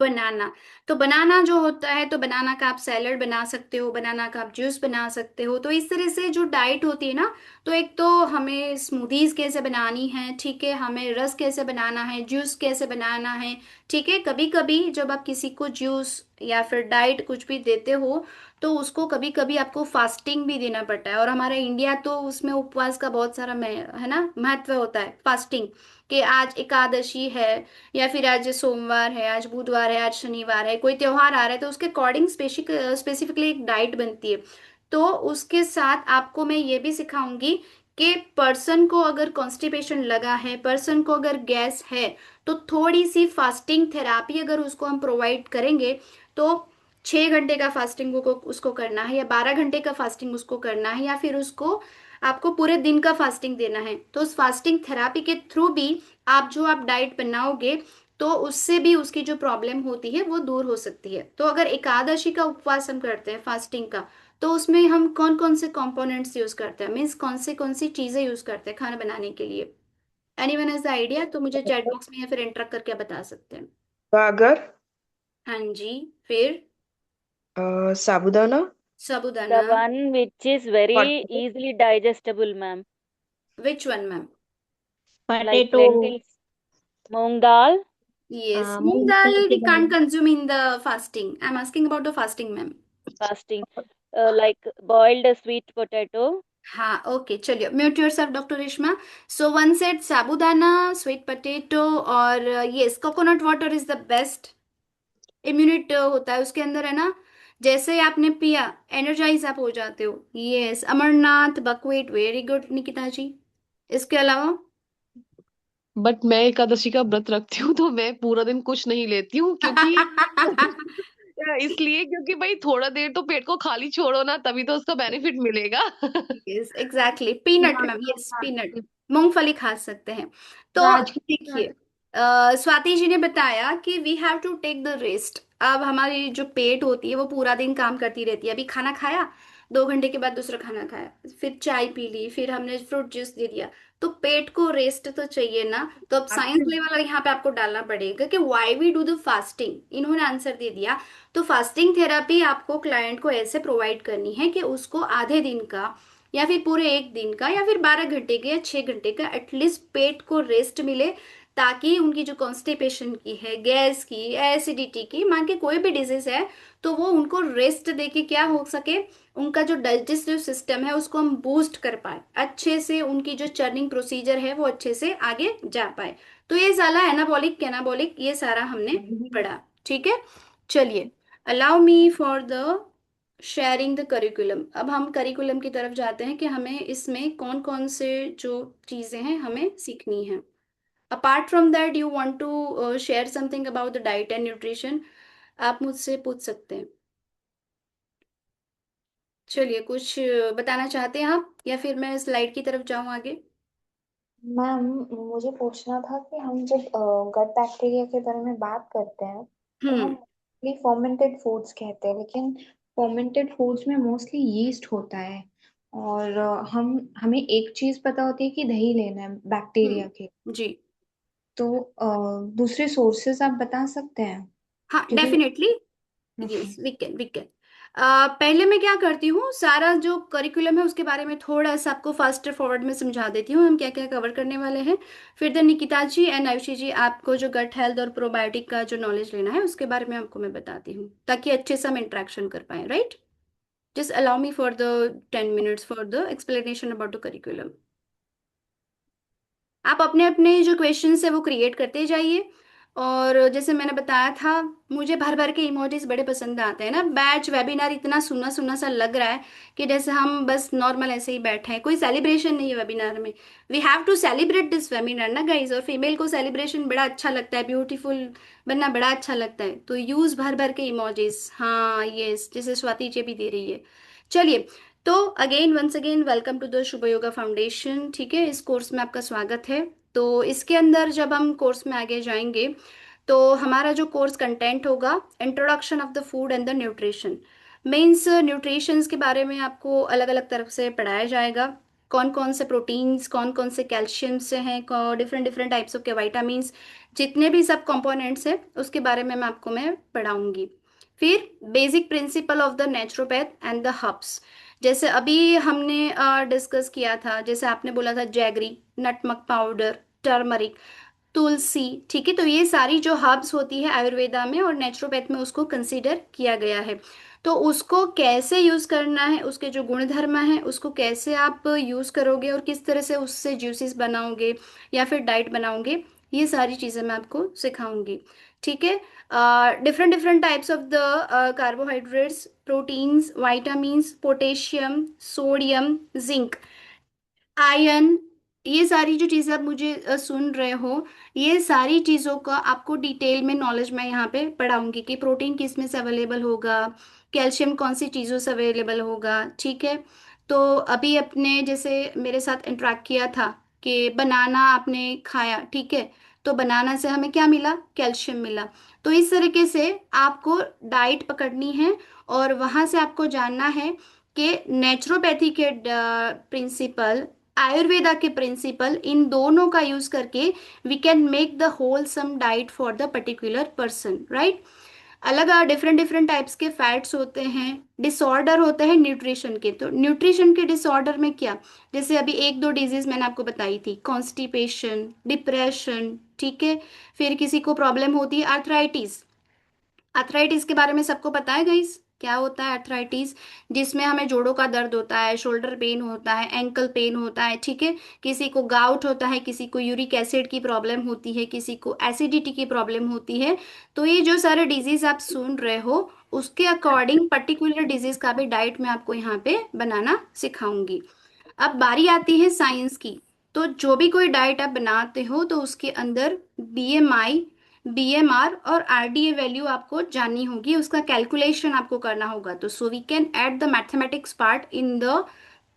बनाना। तो बनाना जो होता है, तो बनाना का आप सैलड बना सकते हो, बनाना का आप जूस बना सकते हो। तो इस तरह से जो डाइट होती है ना, तो एक तो हमें स्मूदीज कैसे बनानी है, ठीक है, हमें रस कैसे बनाना है, जूस कैसे बनाना है। ठीक है, कभी कभी जब आप किसी को जूस या फिर डाइट कुछ भी देते हो, तो उसको कभी कभी आपको फास्टिंग भी देना पड़ता है। और हमारा इंडिया तो उसमें उपवास का बहुत सारा है ना, महत्व होता है फास्टिंग, कि आज एकादशी है, या फिर आज सोमवार है, आज बुधवार है, आज शनिवार है, कोई त्योहार आ रहा है, तो उसके अकॉर्डिंग स्पेसिफिकली एक डाइट बनती है। तो उसके साथ आपको मैं ये भी सिखाऊंगी कि पर्सन को अगर कॉन्स्टिपेशन लगा है, पर्सन को अगर गैस है, तो थोड़ी सी फास्टिंग थेरापी अगर उसको हम प्रोवाइड करेंगे, तो 6 घंटे का फास्टिंग को उसको करना है, या 12 घंटे का फास्टिंग उसको करना है, या फिर उसको आपको पूरे दिन का फास्टिंग देना है, तो उस फास्टिंग थेरापी के थ्रू भी आप डाइट बनाओगे, तो उससे भी उसकी जो प्रॉब्लम होती है वो दूर हो सकती है। तो अगर एकादशी का उपवास हम करते हैं फास्टिंग का, तो उसमें हम कौन कौन से कंपोनेंट्स यूज करते हैं, मीन्स कौन सी चीजें यूज करते हैं खाना बनाने के लिए? एनीवन हैज द आइडिया तो मुझे चैट बॉक्स में या फिर इंटरेक्ट करके बता सकते हैं। गागर। हाँ जी, फिर sabudana. The sabudana. one which is very easily digestible, ma'am. Which one ma'am? Like potato, lentils, moong dal, yes, moong dal मूंगफली की we can't dal, consume in the fasting, I am asking about the fasting ma'am. fasting. Like boiled sweet potato, हाँ, okay, चलिए, mute yourself doctor Reshma. So one set sabudana, sweet potato, और yes, coconut water is the best. Immunity होता है उसके अंदर, है ना, जैसे ही आपने पिया एनर्जाइज आप हो जाते हो। Yes, amaranth, buckwheat, very good Nikita ji. इसके अलावा बट मैं एकादशी का व्रत रखती हूँ तो मैं पूरा दिन कुछ नहीं लेती हूँ, क्योंकि इसलिए क्योंकि भाई थोड़ा देर तो पेट को खाली छोड़ो ना, तभी तो उसका बेनिफिट मिलेगा। Yes exactly, peanut ma'am, yes peanut, मूंगफली खा सकते हैं। तो देखिए, स्वाति जी ने बताया कि we have to take the rest. अब हमारी जो पेट होती है वो पूरा दिन काम करती रहती है। अभी खाना खाया, 2 घंटे के बाद दूसरा खाना खाया, फिर चाय पी ली, फिर हमने फ्रूट जूस दे दिया, तो पेट को रेस्ट तो चाहिए ना। तो अब साइंस लेवल यहाँ पे आपको डालना पड़ेगा कि why we do the fasting. इन्होंने आंसर दे दिया। तो फास्टिंग थेरापी आपको क्लाइंट को ऐसे प्रोवाइड करनी है कि उसको आधे दिन का या फिर पूरे एक दिन का या फिर 12 घंटे के या 6 घंटे का एटलीस्ट पेट को रेस्ट मिले, ताकि उनकी जो कॉन्स्टिपेशन की है, गैस की, एसिडिटी की, मान के कोई भी डिजीज है, तो वो उनको रेस्ट दे के क्या हो सके, उनका जो डाइजेस्टिव सिस्टम है उसको हम बूस्ट कर पाए अच्छे से, उनकी जो चर्निंग प्रोसीजर है वो अच्छे से आगे जा पाए। तो ये सारा एनाबॉलिक कैनाबॉलिक ये सारा हमने पढ़ा। ठीक है, चलिए, allow me for the sharing the curriculum. अब हम करिकुलम की तरफ जाते हैं कि हमें इसमें कौन कौन से जो चीज़ें हैं हमें सीखनी है। Apart from that you want to share something about the diet and nutrition, आप मुझसे पूछ सकते हैं। चलिए, कुछ बताना चाहते हैं आप, या फिर मैं स्लाइड की तरफ जाऊं आगे? मैम, मुझे पूछना था कि हम जब गट बैक्टीरिया के बारे में बात करते हैं तो हम हम्म। मोस्टली फर्मेंटेड फूड्स कहते हैं, लेकिन फर्मेंटेड फूड्स में मोस्टली यीस्ट होता है। और हमें एक चीज पता होती है कि दही लेना है बैक्टीरिया के। जी। तो दूसरे सोर्सेज आप बता सकते हैं? हाँ, क्योंकि definitely. Okay. Yes, we can. पहले मैं क्या करती हूँ, सारा जो करिकुलम है उसके बारे में थोड़ा सा आपको फास्टर फॉरवर्ड में समझा देती हूँ, हम क्या क्या कवर करने वाले हैं। फिर द निकिता जी एंड आयुषी जी, आपको जो गट हेल्थ और प्रोबायोटिक का जो नॉलेज लेना है उसके बारे में आपको मैं बताती हूँ, ताकि अच्छे से हम इंटरेक्शन कर पाए, right? Just allow me for the 10 minutes for the explanation about the curriculum. आप अपने अपने जो क्वेश्चंस है वो क्रिएट करते जाइए। और जैसे मैंने बताया था, मुझे भर भर के इमोजीज बड़े पसंद आते हैं ना। बैच वेबिनार इतना सुना सुना सा लग रहा है कि जैसे हम बस नॉर्मल ऐसे ही बैठे हैं, कोई सेलिब्रेशन नहीं है वेबिनार में। We have to celebrate this webinar ना गाइज, और फीमेल को सेलिब्रेशन बड़ा अच्छा लगता है, ब्यूटीफुल बनना बड़ा अच्छा लगता है, तो यूज भर भर के इमोजीज। हाँ यस, जैसे स्वाति जी भी दे रही है। चलिए, तो again once again welcome to the Shubh Yoga Foundation. ठीक है, इस कोर्स में आपका स्वागत है। तो इसके अंदर जब हम कोर्स में आगे जाएंगे, तो हमारा जो कोर्स कंटेंट होगा, introduction of the food and the nutrition. Means nutritions के बारे में आपको अलग अलग तरफ से पढ़ाया जाएगा। कौन कौन से प्रोटीन्स, कौन कौन से कैल्शियम से हैं, डिफरेंट डिफरेंट टाइप्स ऑफ के वाइटामिन्स, जितने भी सब कंपोनेंट्स हैं उसके बारे में मैं पढ़ाऊंगी। फिर basic principle of the naturopath and the herbs. जैसे अभी हमने डिस्कस किया था, जैसे आपने बोला था जैगरी, नटमक पाउडर, टर्मरिक, तुलसी। ठीक है, तो ये सारी जो हर्ब्स होती है आयुर्वेदा में और नेचुरोपैथ में उसको कंसीडर किया गया है। तो उसको कैसे यूज करना है, उसके जो गुण धर्म है उसको कैसे आप यूज करोगे और किस तरह से उससे जूसेस बनाओगे या फिर डाइट बनाओगे, ये सारी चीजें मैं आपको सिखाऊंगी। ठीक है। Different different types of the carbohydrates, proteins, vitamins, potassium, sodium, zinc, ion, ये सारी जो चीज़ें आप मुझे सुन रहे हो, ये सारी चीज़ों का आपको डिटेल में नॉलेज मैं यहाँ पे पढ़ाऊंगी कि प्रोटीन किस में से अवेलेबल होगा, कैल्शियम कौन सी चीज़ों से अवेलेबल होगा। ठीक है। तो अभी अपने जैसे मेरे साथ इंटरेक्ट किया था कि बनाना आपने खाया, ठीक है, तो बनाना से हमें क्या मिला, कैल्शियम मिला। तो इस तरीके से आपको डाइट पकड़नी है और वहाँ से आपको जानना है कि नेचुरोपैथी के प्रिंसिपल, आयुर्वेदा के प्रिंसिपल, इन दोनों का यूज करके we can make the wholesome diet for the particular person, right? अलग डिफरेंट डिफरेंट टाइप्स के फैट्स होते हैं, डिसऑर्डर होते हैं न्यूट्रिशन के। तो न्यूट्रिशन के डिसऑर्डर में क्या, जैसे अभी एक दो डिजीज मैंने आपको बताई थी, कॉन्स्टिपेशन, डिप्रेशन। ठीक है। फिर किसी को प्रॉब्लम होती है आर्थराइटिस। अर्थराइटिस के बारे में सबको पता है गाइस, क्या होता है अर्थराइटिस? जिसमें हमें जोड़ों का दर्द होता है, शोल्डर पेन होता है, एंकल पेन होता है। ठीक है। किसी को गाउट होता है, किसी को यूरिक एसिड की प्रॉब्लम होती है, किसी को एसिडिटी की प्रॉब्लम होती है। तो ये जो सारे डिजीज आप सुन रहे हो, उसके अकॉर्डिंग पर्टिकुलर डिजीज का भी डाइट मैं आपको यहाँ पे बनाना सिखाऊंगी। अब बारी आती है साइंस की। तो जो भी कोई डाइट आप बनाते हो तो उसके अंदर बीएमआई, बीएमआर और आरडीए वैल्यू आपको जाननी होगी, उसका कैलकुलेशन आपको करना होगा। तो so we can add the mathematics part in the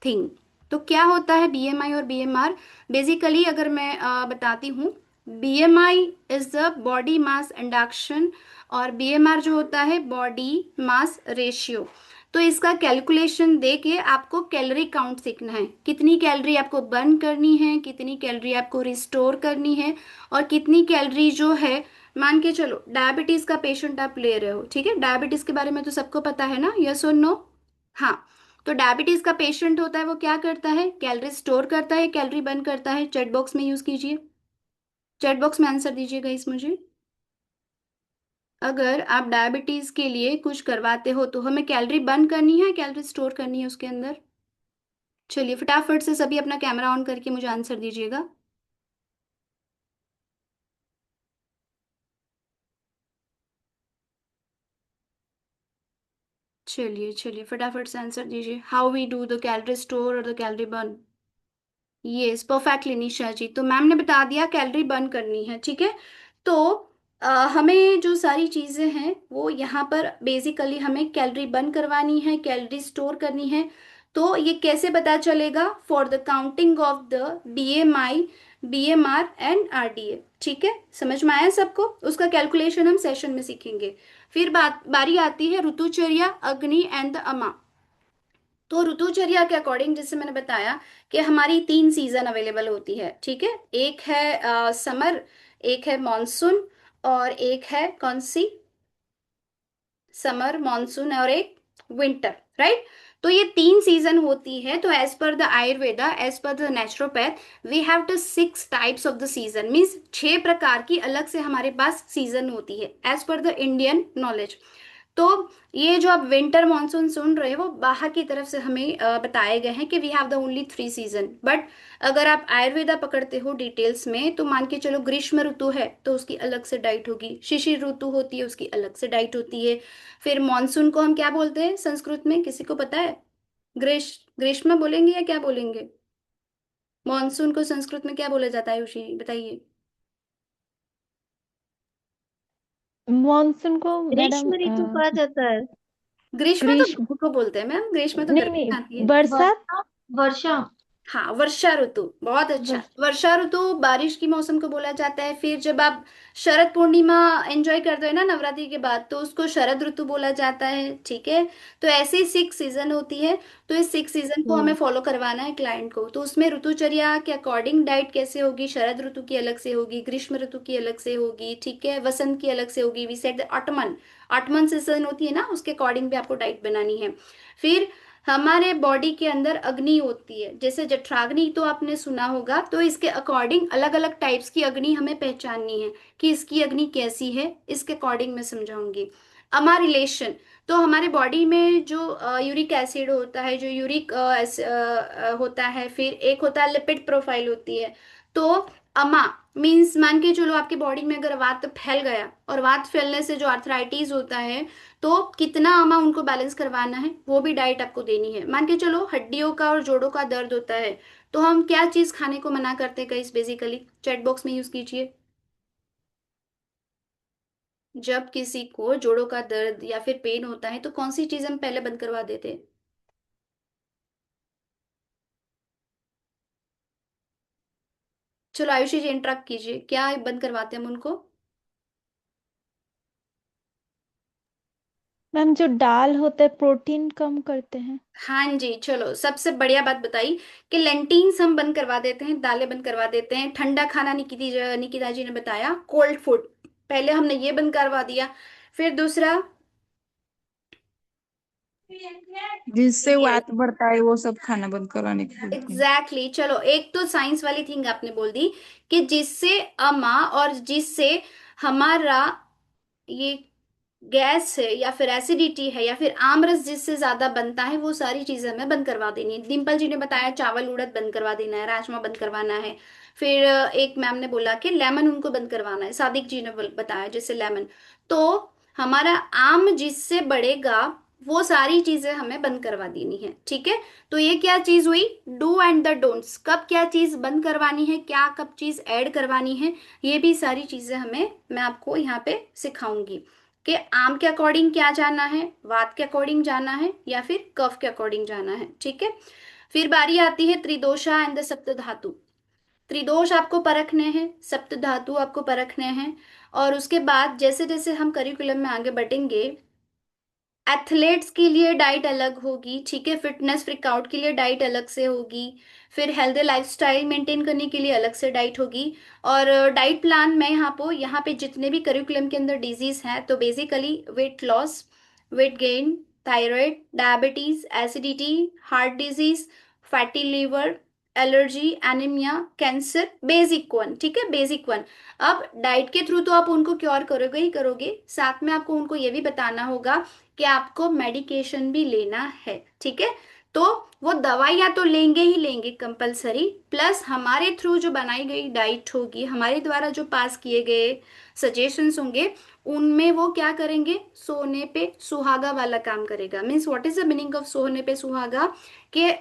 thing. तो क्या होता है बीएमआई और बीएमआर? बेसिकली अगर मैं बताती हूँ, BMI is the body mass induction, और बीएमआर जो होता है बॉडी मास रेशियो। तो इसका कैलकुलेशन दे के आपको कैलोरी काउंट सीखना है, कितनी कैलोरी आपको बर्न करनी है, कितनी कैलोरी आपको रिस्टोर करनी है, और कितनी कैलोरी जो है, मान के चलो डायबिटीज का पेशेंट आप ले रहे हो, ठीक है, डायबिटीज के बारे में तो सबको पता है ना, यस और नो? हाँ। तो डायबिटीज का पेशेंट होता है, वो क्या करता है, कैलोरी स्टोर करता है, कैलोरी बर्न करता है? चैट बॉक्स में यूज कीजिए, चैट बॉक्स में आंसर दीजिएगा इस मुझे। अगर आप डायबिटीज के लिए कुछ करवाते हो तो हमें कैलोरी बर्न करनी है, कैलोरी स्टोर करनी है उसके अंदर? चलिए फटाफट से सभी अपना कैमरा ऑन करके मुझे आंसर दीजिएगा। चलिए चलिए फटाफट से आंसर दीजिए, how we do the calorie store और the calorie burn? Yes, perfectly Nisha ji. तो मैम ने बता दिया कैलोरी बर्न करनी है, ठीक है। तो हमें जो सारी चीजें हैं वो यहाँ पर बेसिकली हमें कैलोरी बर्न करवानी है, कैलोरी स्टोर करनी है। तो ये कैसे पता चलेगा? For the counting of the BMI, BMR and RDA। ठीक है, समझ में आया सबको? उसका कैलकुलेशन हम सेशन में सीखेंगे। फिर बारी आती है ऋतुचर्या, अग्नि एंड द अमा। तो ऋतुचर्या के अकॉर्डिंग, जैसे मैंने बताया कि हमारी 3 सीजन अवेलेबल होती है। ठीक है, एक है समर, एक है मॉनसून, और एक है कौन सी? समर, मॉनसून और एक विंटर, राइट? तो ये 3 सीजन होती है। तो as per the Ayurveda, as per the naturopath, we have the 6 types of the season, means 6 प्रकार की अलग से हमारे पास सीजन होती है as per the Indian knowledge. तो ये जो आप विंटर मानसून सुन रहे हो, वो बाहर की तरफ से हमें बताए गए हैं कि we have the only 3 season. But अगर आप आयुर्वेदा पकड़ते हो डिटेल्स में, तो मान के चलो ग्रीष्म ऋतु है तो उसकी अलग से डाइट होगी, शिशिर ऋतु होती है उसकी अलग से डाइट होती है। फिर मानसून को हम क्या बोलते हैं संस्कृत में, किसी को पता है? ग्रीष्म बोलेंगे या क्या बोलेंगे? मानसून को संस्कृत में क्या बोला जाता है उसी, बताइए। मॉनसून को मैडम ग्रीष्म ऋतु कहा जाता है। ग्रीष्म तो ग्रीष्म, गर्मी को बोलते हैं मैम, ग्रीष्म तो नहीं गर्मी नहीं, में आती है। बरसात। वर्षा। वर्षा। हाँ, वर्षा ऋतु, बहुत अच्छा। वर्ष वर्षा ऋतु बारिश की मौसम को बोला जाता है। फिर जब आप शरद पूर्णिमा एंजॉय करते हो ना नवरात्रि के बाद, तो उसको शरद ऋतु बोला जाता है। ठीक है, तो ऐसे 6 सीजन होती है। तो इस 6 सीजन को हमें फॉलो करवाना है क्लाइंट को। तो उसमें ऋतुचर्या के अकॉर्डिंग डाइट कैसे होगी? शरद ऋतु की अलग से होगी, ग्रीष्म ऋतु की अलग से होगी, ठीक है, वसंत की अलग से होगी। We said autumn, autumn season होती है ना, उसके अकॉर्डिंग भी आपको डाइट बनानी है। फिर हमारे बॉडी के अंदर अग्नि होती है, जैसे जठराग्नि तो आपने सुना होगा। तो इसके अकॉर्डिंग अलग अलग टाइप्स की अग्नि हमें पहचाननी है कि इसकी अग्नि कैसी है, इसके अकॉर्डिंग मैं समझाऊंगी। अमा रिलेशन, तो हमारे बॉडी में जो यूरिक एसिड होता है, जो यूरिक होता है, फिर एक होता है लिपिड प्रोफाइल होती है। तो अमा मीन्स, मान के चलो आपकी बॉडी में अगर वात फैल गया, और वात फैलने से जो आर्थराइटिस होता है, तो कितना अमा उनको बैलेंस करवाना है, वो भी डाइट आपको देनी है। मान के चलो हड्डियों का और जोड़ों का दर्द होता है, तो हम क्या चीज खाने को मना करते हैं गाइस? बेसिकली चैट बॉक्स में यूज कीजिए। जब किसी को जोड़ों का दर्द या फिर पेन होता है, तो कौन सी चीज हम पहले बंद करवा देते हैं? चलो आयुषी जी इंटरेक्ट कीजिए, क्या बंद करवाते हैं हम उनको? मैम जो दाल होता है प्रोटीन कम करते हैं। हाँ जी, चलो सबसे बढ़िया बात बताई कि लेंटिन्स हम बंद करवा देते हैं, दालें बंद करवा देते हैं। ठंडा खाना निकिता जी ने बताया, कोल्ड फूड पहले हमने ये बंद करवा दिया। फिर दूसरा, जिससे यस, वात बढ़ता है वो सब खाना बंद करवाने को बोलते हैं। एग्जैक्टली। चलो एक तो साइंस वाली थिंग आपने बोल दी कि जिससे अमा और जिससे हमारा ये गैस है या फिर एसिडिटी है या फिर आमरस जिससे ज्यादा बनता है, वो सारी चीजें हमें बंद करवा देनी है। डिम्पल जी ने बताया चावल उड़द बंद करवा देना है, राजमा बंद करवाना है। फिर एक मैम ने बोला कि लेमन उनको बंद करवाना है, सादिक जी ने बताया जैसे लेमन। तो हमारा आम जिससे बढ़ेगा, वो सारी चीजें हमें बंद करवा देनी है। ठीक है, तो ये क्या चीज हुई? डू एंड द डोंट्स, कब क्या चीज बंद करवानी है, क्या कब चीज ऐड करवानी है, ये भी सारी चीजें हमें, मैं आपको यहाँ पे सिखाऊंगी कि आम के अकॉर्डिंग क्या जाना है, वात के अकॉर्डिंग जाना है, या फिर कफ के अकॉर्डिंग जाना है। ठीक है, फिर बारी आती है त्रिदोषा एंड द सप्त धातु। त्रिदोष आपको परखने हैं, सप्त धातु आपको परखने हैं। और उसके बाद जैसे जैसे हम करिकुलम में आगे बढ़ेंगे, एथलीट्स के लिए डाइट अलग होगी, ठीक है, फिटनेस फ्रिकआउट के लिए डाइट अलग से होगी। फिर हेल्दी लाइफस्टाइल मेंटेन करने के लिए अलग से डाइट होगी। और डाइट प्लान में यहाँ पे जितने भी करिकुलम के अंदर डिजीज हैं, तो basically weight loss, weight gain, thyroid, diabetes, acidity, heart disease, fatty liver, allergy, anaemia, cancer, basic one. ठीक है, बेसिक वन। अब डाइट के थ्रू तो आप उनको क्योर करोगे ही करोगे, साथ में आपको उनको ये भी बताना होगा कि आपको मेडिकेशन भी लेना है। ठीक है, तो वो दवाइयाँ तो लेंगे ही लेंगे कंपलसरी, प्लस हमारे थ्रू जो बनाई गई डाइट होगी, हमारे द्वारा जो पास किए गए सजेशंस होंगे, उनमें वो क्या करेंगे? सोने पे सुहागा वाला काम करेगा। Means what is the meaning of सोने पे सुहागा? कि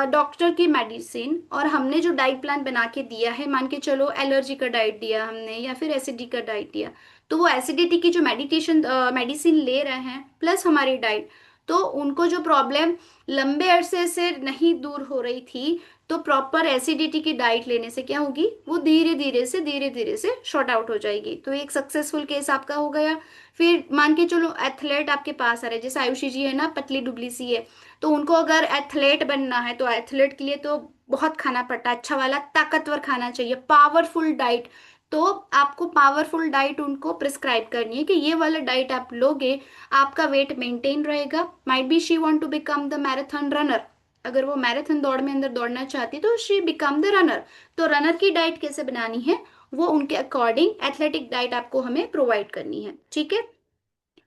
डॉक्टर की मेडिसिन और हमने जो डाइट प्लान बना के दिया है, मान के चलो एलर्जी का डाइट दिया हमने या फिर एसिडिटी का डाइट दिया, तो वो एसिडिटी की जो मेडिसिन ले रहे हैं प्लस हमारी डाइट, तो उनको जो प्रॉब्लम लंबे अरसे से नहीं दूर हो रही थी, तो प्रॉपर एसिडिटी की डाइट लेने से क्या होगी, वो धीरे धीरे से शॉर्ट आउट हो जाएगी। तो एक सक्सेसफुल केस आपका हो गया। फिर मान के चलो एथलेट आपके पास आ रहे हैं, जैसे आयुषी जी है ना, पतली दुबली सी है, तो उनको अगर एथलेट बनना है तो एथलेट के लिए तो बहुत खाना पड़ता है, अच्छा वाला ताकतवर खाना चाहिए, पावरफुल डाइट। तो आपको पावरफुल डाइट उनको प्रिस्क्राइब करनी है कि ये वाला डाइट आप लोगे, आपका वेट मेंटेन रहेगा। Might be she want to become the marathon runner, अगर वो मैराथन दौड़ में अंदर दौड़ना चाहती है तो शी बिकम द रनर। तो रनर की डाइट कैसे बनानी है, वो उनके अकॉर्डिंग एथलेटिक डाइट आपको हमें प्रोवाइड करनी है, ठीक है।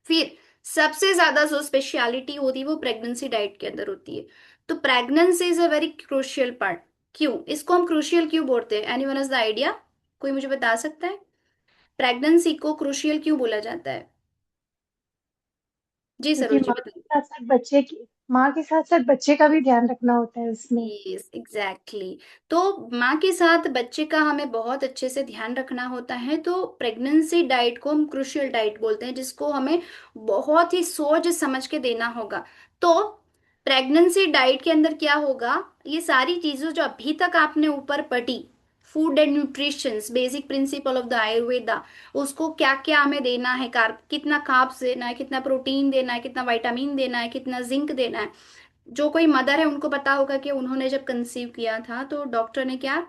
फिर सबसे ज्यादा जो स्पेशलिटी होती है वो प्रेगनेंसी डाइट के अंदर होती है। तो pregnancy is a very crucial part. क्यों इसको हम क्रूशियल क्यों बोलते हैं, एनीवन हैज द आइडिया, कोई मुझे बता सकता है प्रेगनेंसी को क्रूशियल क्यों बोला जाता है? जी क्योंकि सरोज जी बताइए। माँ के साथ साथ बच्चे का भी ध्यान रखना होता है उसमें। Yes exactly. तो माँ के साथ बच्चे का हमें बहुत अच्छे से ध्यान रखना होता है, तो प्रेगनेंसी डाइट को हम क्रूशियल डाइट बोलते हैं, जिसको हमें बहुत ही सोच समझ के देना होगा। तो प्रेगनेंसी डाइट के अंदर क्या होगा, ये सारी चीजें जो अभी तक आपने ऊपर पढ़ी, food and nutritions basic principle of the Ayurveda, उसको क्या क्या हमें देना है, कार्ब कितना कार्ब्स देना है, कितना प्रोटीन देना है, कितना विटामिन देना है, कितना जिंक देना है। जो कोई मदर है उनको पता होगा कि उन्होंने जब कंसीव किया था तो डॉक्टर ने क्या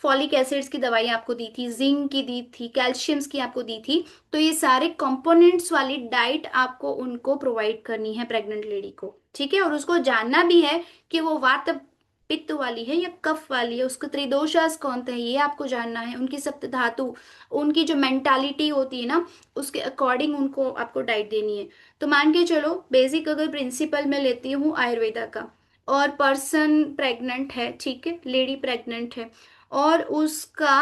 फॉलिक एसिड्स की दवाई आपको दी थी, जिंक की दी थी, कैल्शियम्स की आपको दी थी। तो ये सारे कंपोनेंट्स वाली डाइट आपको उनको प्रोवाइड करनी है प्रेग्नेंट लेडी को, ठीक है। और उसको जानना भी है कि वो वात पित्त वाली है या कफ वाली है, उसको त्रिदोषास कौन थे ये आपको जानना है, उनकी सप्त धातु, उनकी जो मेंटालिटी होती है ना, उसके अकॉर्डिंग उनको आपको डाइट देनी है। तो मान के चलो बेसिक अगर प्रिंसिपल मैं लेती हूँ आयुर्वेदा का, और पर्सन प्रेग्नेंट है, ठीक है, लेडी प्रेग्नेंट है, और उसका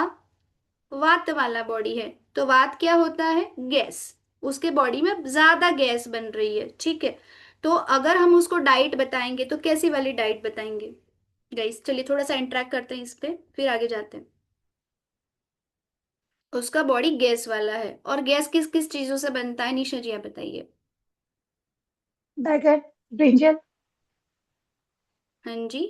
वात वाला बॉडी है, तो वात क्या होता है, गैस, उसके बॉडी में ज्यादा गैस बन रही है, ठीक है। तो अगर हम उसको डाइट बताएंगे तो कैसी वाली डाइट बताएंगे गाइस, चलिए थोड़ा सा इंटरेक्ट करते हैं इस पे फिर आगे जाते हैं। उसका बॉडी गैस वाला है, और गैस किस किस चीजों से बनता है, निशा जी आप बताइए। बैगन, ब्रिंजल। हाँ जी।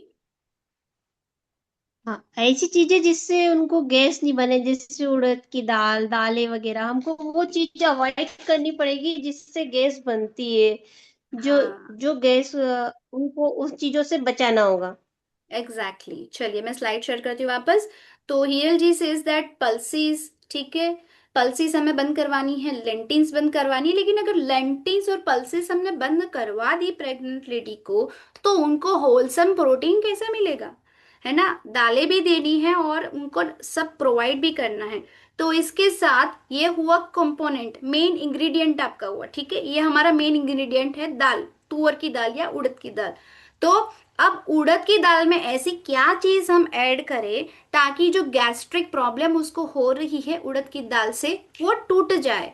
हाँ, ऐसी चीजें जिससे उनको गैस नहीं बने, जैसे उड़द की दाल, दालें वगैरह, हमको वो चीज अवॉइड करनी पड़ेगी जिससे गैस बनती है। जो हाँ जो गैस उनको उस चीजों से बचाना होगा। Exactly exactly. चलिए मैं स्लाइड शेयर करती हूँ वापस। तो हियर जी सेज दैट पल्सीज, ठीक है, पल्सीज हमें बंद करवानी है, लेंटिन्स बंद करवानी है। लेकिन अगर लेंटिन्स और पल्सीज हमने बंद करवा दी प्रेग्नेंट लेडी को, तो उनको होलसम प्रोटीन कैसे मिलेगा, है ना, दालें भी देनी है और उनको सब प्रोवाइड भी करना है। तो इसके साथ ये हुआ कंपोनेंट, मेन इंग्रेडिएंट आपका हुआ, ठीक है, ये हमारा मेन इंग्रेडिएंट है दाल, तुअर की दाल या उड़द की दाल। तो अब उड़द की दाल में ऐसी क्या चीज हम ऐड करें ताकि जो गैस्ट्रिक प्रॉब्लम उसको हो रही है उड़द की दाल से, वो टूट जाए,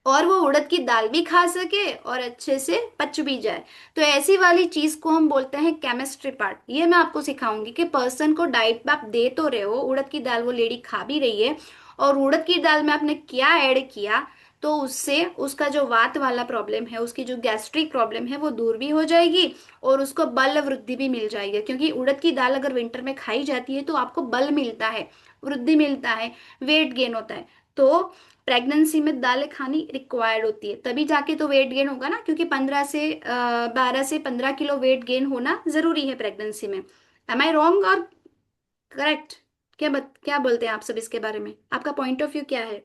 और वो उड़द की दाल भी खा सके और अच्छे से पच भी जाए। तो ऐसी वाली चीज को हम बोलते हैं केमिस्ट्री पार्ट। ये मैं आपको सिखाऊंगी कि पर्सन को डाइट आप दे तो रहे हो, उड़द की दाल वो लेडी खा भी रही है, और उड़द की दाल में आपने क्या ऐड किया, तो उससे उसका जो वात वाला प्रॉब्लम है, उसकी जो गैस्ट्रिक प्रॉब्लम है वो दूर भी हो जाएगी, और उसको बल वृद्धि भी मिल जाएगी। क्योंकि उड़द की दाल अगर विंटर में खाई जाती है तो आपको बल मिलता है, वृद्धि मिलता है, वेट गेन होता है। तो प्रेगनेंसी में दालें खानी रिक्वायर्ड होती है, तभी जाके तो वेट गेन होगा ना, क्योंकि 12 से 15 किलो वेट गेन होना जरूरी है प्रेगनेंसी में। एम आई रॉन्ग और करेक्ट? क्या बोलते हैं आप सब इसके बारे में, आपका पॉइंट ऑफ व्यू क्या है,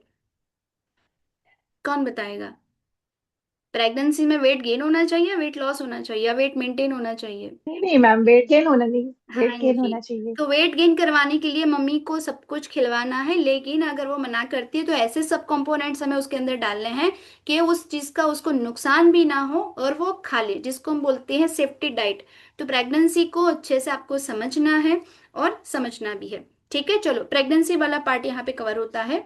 कौन बताएगा? प्रेगनेंसी में वेट गेन होना चाहिए, वेट लॉस होना चाहिए, या वेट मेंटेन होना चाहिए? नहीं नहीं मैम, वेट गेन होना नहीं, हाँ वेट गेन जी। होना चाहिए। तो वेट गेन करवाने के लिए मम्मी को सब कुछ खिलवाना है, लेकिन अगर वो मना करती है तो ऐसे सब कंपोनेंट्स हमें उसके अंदर डालने हैं कि उस चीज का उसको नुकसान भी ना हो और वो खा ले, जिसको हम बोलते हैं सेफ्टी डाइट। तो प्रेगनेंसी को अच्छे से आपको समझना है और समझना भी है, ठीक है। चलो प्रेगनेंसी वाला पार्ट यहाँ पे कवर होता है।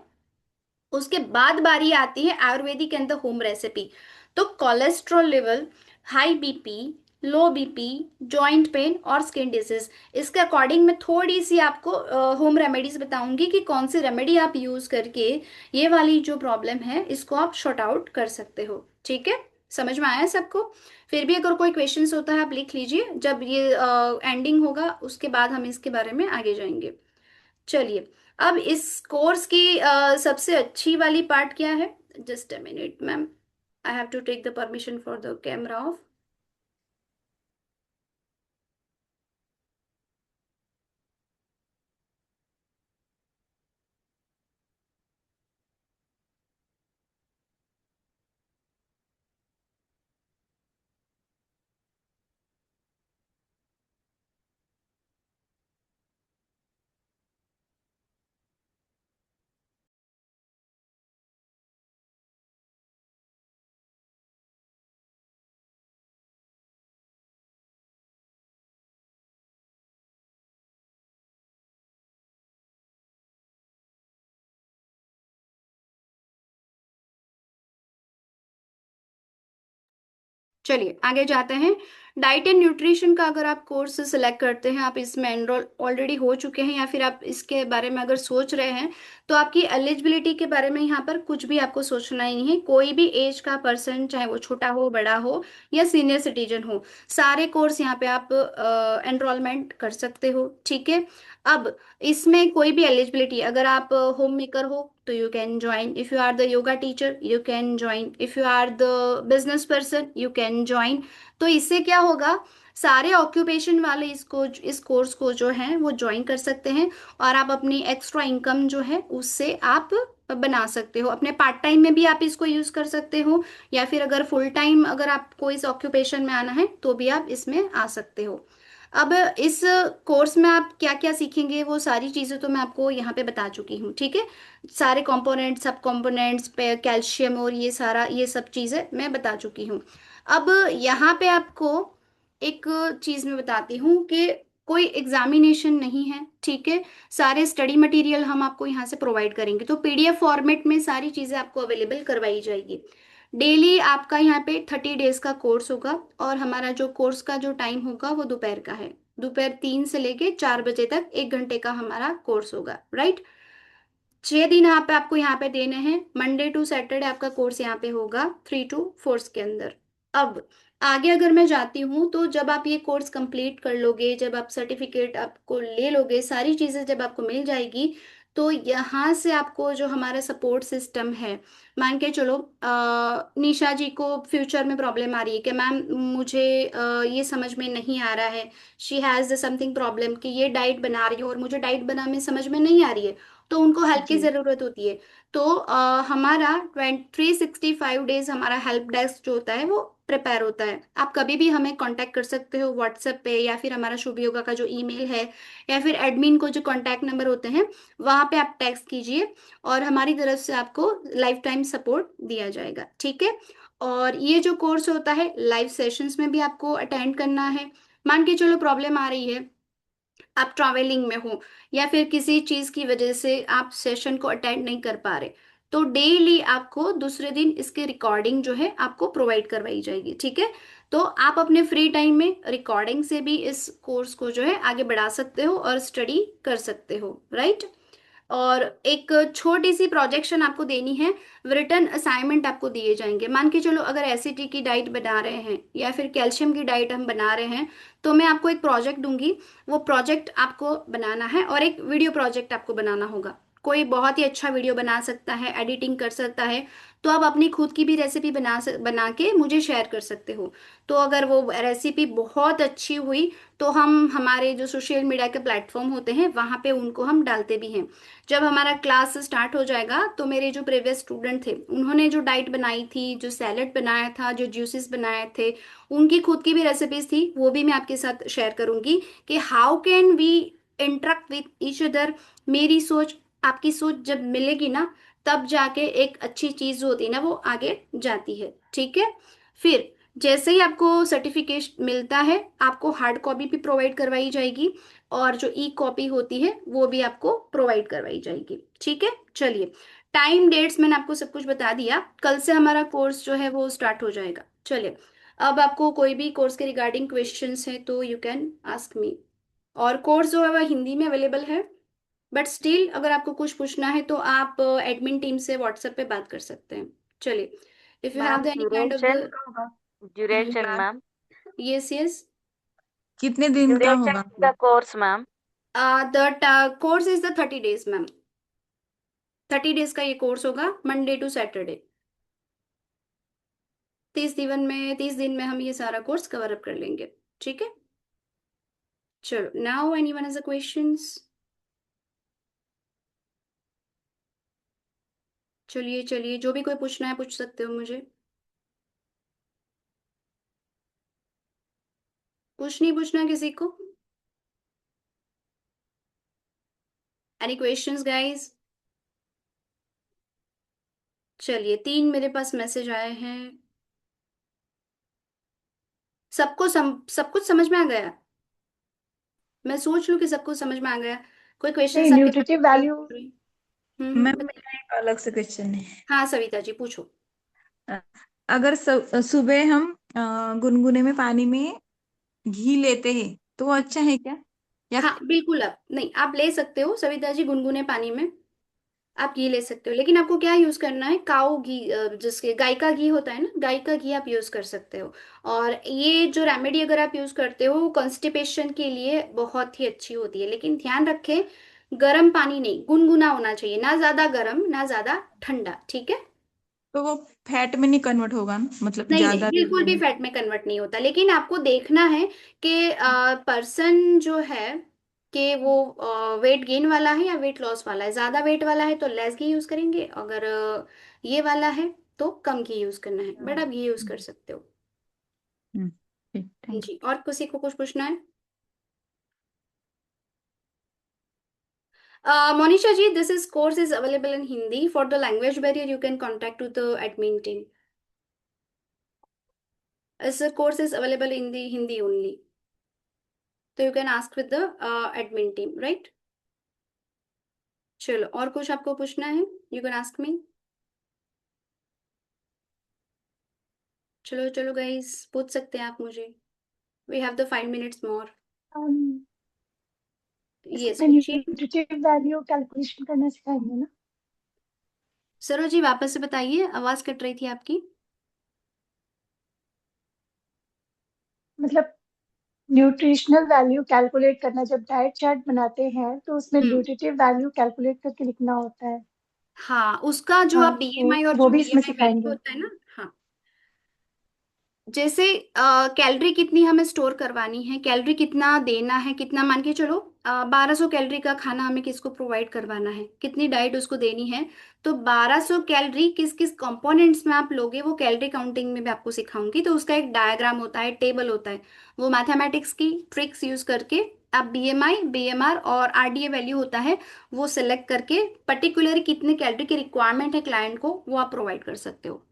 उसके बाद बारी आती है Ayurvedic and the home recipe. तो cholesterol level, high BP, low BP, joint pain और स्किन डिजीज। इसके अकॉर्डिंग मैं थोड़ी सी आपको होम रेमेडीज बताऊंगी कि कौन सी रेमेडी आप यूज करके ये वाली जो प्रॉब्लम है इसको आप शॉर्ट आउट कर सकते हो। ठीक है, समझ में आया सबको? फिर भी अगर कोई क्वेश्चंस होता है आप लिख लीजिए, जब ये एंडिंग होगा उसके बाद हम इसके बारे में आगे जाएंगे। चलिए, अब इस कोर्स की सबसे अच्छी वाली पार्ट क्या है? Just a minute ma'am, I have to take the permission for the camera off. चलिए आगे जाते हैं। डाइट एंड न्यूट्रिशन का अगर आप कोर्स सिलेक्ट करते हैं, आप इसमें एनरोल ऑलरेडी हो चुके हैं या फिर आप इसके बारे में अगर सोच रहे हैं, तो आपकी एलिजिबिलिटी के बारे में यहाँ पर कुछ भी आपको सोचना ही नहीं है। कोई भी एज का पर्सन, चाहे वो छोटा हो, बड़ा हो या सीनियर सिटीजन हो, सारे कोर्स यहाँ पे आप एनरोलमेंट कर सकते हो। ठीक है, अब इसमें कोई भी एलिजिबिलिटी, अगर आप होम मेकर हो तो you can join, if you are the yoga teacher you can join, if you are the business person you can join. तो इससे क्या होगा, सारे ऑक्यूपेशन वाले इसको, इस कोर्स को जो है वो ज्वाइन कर सकते हैं और आप अपनी एक्स्ट्रा इनकम जो है उससे आप बना सकते हो। अपने पार्ट टाइम में भी आप इसको यूज कर सकते हो, या फिर अगर फुल टाइम अगर आपको इस ऑक्यूपेशन में आना है तो भी आप इसमें आ सकते हो। अब इस कोर्स में आप क्या क्या सीखेंगे वो सारी चीज़ें तो मैं आपको यहाँ पे बता चुकी हूँ। ठीक है, सारे कंपोनेंट्स, सब कंपोनेंट्स पे कैल्शियम और ये सारा, ये सब चीज़ें मैं बता चुकी हूँ। अब यहाँ पे आपको एक चीज़ मैं बताती हूँ कि कोई एग्जामिनेशन नहीं है। ठीक है, सारे स्टडी मटेरियल हम आपको यहाँ से प्रोवाइड करेंगे, तो पीडीएफ फॉर्मेट में सारी चीज़ें आपको अवेलेबल करवाई जाएगी। डेली आपका यहाँ पे 30 डेज का कोर्स होगा और हमारा जो कोर्स का जो टाइम होगा वो दोपहर का है। दोपहर 3 से लेके 4 बजे तक 1 घंटे का हमारा कोर्स होगा। राइट, 6 दिन आप आपको यहाँ पे देने हैं। मंडे टू सैटरडे आपका कोर्स यहाँ पे होगा 3 to 4 के अंदर। अब आगे अगर मैं जाती हूँ, तो जब आप ये कोर्स कंप्लीट कर लोगे, जब आप सर्टिफिकेट आपको ले लोगे, सारी चीज़ें जब आपको मिल जाएगी, तो यहाँ से आपको जो हमारा सपोर्ट सिस्टम है, मान के चलो निशा जी को फ्यूचर में प्रॉब्लम आ रही है कि मैम मुझे ये समझ में नहीं आ रहा है, शी हैज़ समथिंग प्रॉब्लम कि ये डाइट बना रही हो और मुझे डाइट बना में समझ में नहीं आ रही है, तो उनको हेल्प की जी ज़रूरत होती है। तो हमारा 365 डेज हमारा हेल्प डेस्क जो होता है वो प्रिपेयर होता है। आप कभी भी हमें कांटेक्ट कर सकते हो व्हाट्सएप पे, या फिर हमारा शुभ योगा का जो ईमेल है, या फिर एडमिन को जो कांटेक्ट नंबर होते हैं वहाँ पे आप टेक्स्ट कीजिए और हमारी तरफ से आपको लाइफ टाइम सपोर्ट दिया जाएगा। ठीक है, और ये जो कोर्स होता है लाइव सेशंस में भी आपको अटेंड करना है। मान के चलो प्रॉब्लम आ रही है, आप ट्रैवलिंग में हो या फिर किसी चीज की वजह से आप सेशन को अटेंड नहीं कर पा रहे, तो डेली आपको दूसरे दिन इसकी रिकॉर्डिंग जो है आपको प्रोवाइड करवाई जाएगी। ठीक है, तो आप अपने फ्री टाइम में रिकॉर्डिंग से भी इस कोर्स को जो है आगे बढ़ा सकते हो और स्टडी कर सकते हो। राइट, और एक छोटी सी प्रोजेक्शन आपको देनी है, रिटर्न असाइनमेंट आपको दिए जाएंगे। मान के चलो अगर एसिडी की डाइट बना रहे हैं या फिर कैल्शियम की डाइट हम बना रहे हैं, तो मैं आपको एक प्रोजेक्ट दूंगी, वो प्रोजेक्ट आपको बनाना है और एक वीडियो प्रोजेक्ट आपको बनाना होगा। कोई बहुत ही अच्छा वीडियो बना सकता है, एडिटिंग कर सकता है, तो आप अपनी खुद की भी रेसिपी बना के मुझे शेयर कर सकते हो। तो अगर वो रेसिपी बहुत अच्छी हुई तो हम हमारे जो सोशल मीडिया के प्लेटफॉर्म होते हैं वहाँ पे उनको हम डालते भी हैं। जब हमारा क्लास स्टार्ट हो जाएगा तो मेरे जो प्रीवियस स्टूडेंट थे उन्होंने जो डाइट बनाई थी, जो सैलेड बनाया था, जो जूसेस बनाए थे, उनकी खुद की भी रेसिपीज थी, वो भी मैं आपके साथ शेयर करूंगी कि how can we interact with each other. मेरी सोच आपकी सोच जब मिलेगी ना, तब जाके एक अच्छी चीज जो होती है ना वो आगे जाती है। ठीक है, फिर जैसे ही आपको सर्टिफिकेट मिलता है आपको हार्ड कॉपी भी प्रोवाइड करवाई जाएगी और जो ई कॉपी होती है वो भी आपको प्रोवाइड करवाई जाएगी। ठीक है, चलिए टाइम डेट्स मैंने आपको सब कुछ बता दिया। कल से हमारा कोर्स जो है वो स्टार्ट हो जाएगा। चलिए, अब आपको कोई भी कोर्स के रिगार्डिंग क्वेश्चंस है तो यू कैन आस्क मी। और कोर्स जो है वह हिंदी में अवेलेबल है, बट स्टिल अगर आपको कुछ पूछना है तो आप एडमिन टीम से व्हाट्सएप पे बात कर सकते हैं। चलिए, if you have ma'am any kind of duration, the duration ma'am, yes yes. कितने दिन का ड्यूरेशन होगा of the course ma'am. The course is the 30 days ma'am. 30 days का ये कोर्स होगा, मंडे टू सैटरडे। 30 दिन में हम ये सारा कोर्स कवर अप कर लेंगे, ठीक है। चलो, now anyone has a questions? चलिए चलिए, जो भी कोई पूछना है पूछ सकते हो मुझे। कुछ नहीं पूछना किसी को? Any questions guys? चलिए, 3 मेरे पास मैसेज आए हैं। सब कुछ समझ में आ गया? मैं सोच लूं कि सबको समझ में आ गया। कोई नहीं, क्वेश्चंस आपके न्यूट्रिटिव वैल्यू। मन? मैम बताइए। मेरा एक अलग से क्वेश्चन है। हाँ सविता जी पूछो। अ, अगर सुबह हम गुनगुने में पानी में घी लेते हैं तो वो अच्छा है क्या? या हाँ बिल्कुल, आप नहीं, आप ले सकते हो सविता जी, गुनगुने पानी में आप घी ले सकते हो, लेकिन आपको क्या यूज करना है? काऊ घी, जिसके गाय का घी होता है ना, गाय का घी आप यूज कर सकते हो। और ये जो रेमेडी अगर आप यूज करते हो कॉन्स्टिपेशन के लिए बहुत ही अच्छी होती है, लेकिन ध्यान रखें गर्म पानी नहीं, गुनगुना होना चाहिए, ना ज्यादा गर्म ना ज्यादा ठंडा, ठीक है। तो वो फैट में नहीं कन्वर्ट होगा ना, मतलब नहीं नहीं, ज्यादा बिल्कुल भी लेने फैट में कन्वर्ट नहीं होता, लेकिन आपको देखना है कि पर्सन जो है कि वो वेट गेन वाला है या वेट लॉस वाला है। ज्यादा वेट वाला है तो लेस घी यूज करेंगे, अगर ये वाला है तो कम घी यूज करना है, बट आप घी यूज कर सकते हो। ठीक, थैंक जी, और किसी को कुछ पूछना है? Monisha ji, this is course is available in Hindi. For the language barrier you can contact to the admin team. This course is available in the Hindi only. So you can ask with the admin team, right? चलो, और कुछ आपको पूछना है? You can ask me. चलो चलो guys, पूछ सकते हैं आप मुझे। We have the 5 minutes more. Yes, इसमें पूछिए। न्यूट्रिटिव वैल्यू कैलकुलेशन करना सिखाएंगे ना? सरोज जी वापस से बताइए, आवाज कट रही थी आपकी। मतलब न्यूट्रिशनल वैल्यू कैलकुलेट करना, जब डाइट चार्ट बनाते हैं तो उसमें हम्म, न्यूट्रिटिव वैल्यू कैलकुलेट करके लिखना होता है। हाँ, उसका जो हाँ, आप तो बीएमआई और वो जो भी इसमें बीएमआई वैल्यू सिखाएंगे। होता है ना, हाँ, जैसे कैलोरी कितनी हमें स्टोर करवानी है, कैलोरी कितना देना है, कितना मान के चलो 1200 कैलोरी का खाना हमें किसको प्रोवाइड करवाना है, कितनी डाइट उसको देनी है, तो 1200 कैलोरी किस किस कंपोनेंट्स में आप लोगे वो कैलोरी काउंटिंग में भी आपको सिखाऊंगी। तो उसका एक डायग्राम होता है, टेबल होता है, वो मैथमेटिक्स की ट्रिक्स यूज करके आप बीएमआई, बीएमआर और आरडीए वैल्यू होता है वो सिलेक्ट करके पर्टिकुलर कितने कैलोरी की रिक्वायरमेंट है क्लाइंट को, वो आप प्रोवाइड कर सकते हो।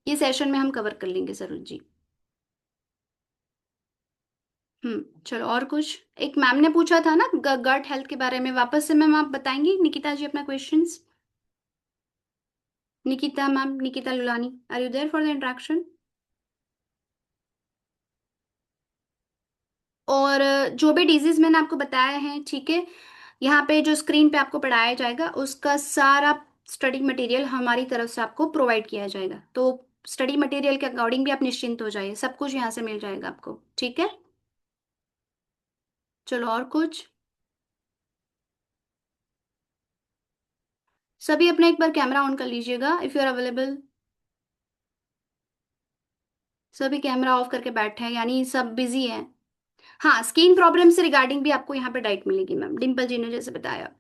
ये सेशन में हम कवर कर लेंगे सरोज जी। चलो, और कुछ? एक मैम ने पूछा था ना गट हेल्थ के बारे में, वापस से मैम आप बताएंगी निकिता जी अपना questions? Nikita ma'am, Nikita Lulani, are you there for the interaction? और जो भी डिजीज मैंने आपको बताया है, ठीक है, यहाँ पे जो स्क्रीन पे आपको पढ़ाया जाएगा उसका सारा स्टडी मटेरियल हमारी तरफ से आपको प्रोवाइड किया जाएगा। तो स्टडी मटेरियल के अकॉर्डिंग भी आप निश्चिंत हो जाइए, सब कुछ यहाँ से मिल जाएगा आपको, ठीक है। चलो, और कुछ? सभी अपना एक बार कैमरा ऑन कर लीजिएगा इफ यू आर अवेलेबल। सभी कैमरा ऑफ करके बैठे हैं, यानी सब बिजी हैं। हाँ, स्किन प्रॉब्लम से रिगार्डिंग भी आपको यहाँ पे डाइट मिलेगी मैम, डिम्पल जी ने जैसे बताया।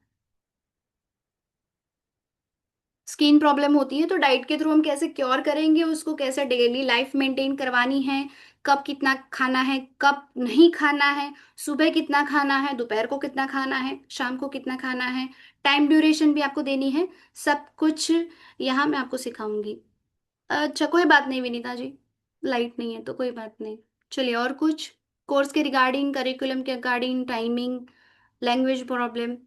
स्किन प्रॉब्लम होती है तो डाइट के थ्रू हम कैसे क्योर करेंगे उसको, कैसे डेली लाइफ मेंटेन करवानी है, कब कितना खाना है, कब नहीं खाना है, सुबह कितना खाना है, दोपहर को कितना खाना है, शाम को कितना खाना है, टाइम ड्यूरेशन भी आपको देनी है, सब कुछ यहाँ मैं आपको सिखाऊंगी। अच्छा, कोई बात नहीं विनीता जी, लाइट नहीं है तो कोई बात नहीं। चलिए, और कुछ? कोर्स के रिगार्डिंग, करिकुलम के रिगार्डिंग, टाइमिंग, लैंग्वेज प्रॉब्लम,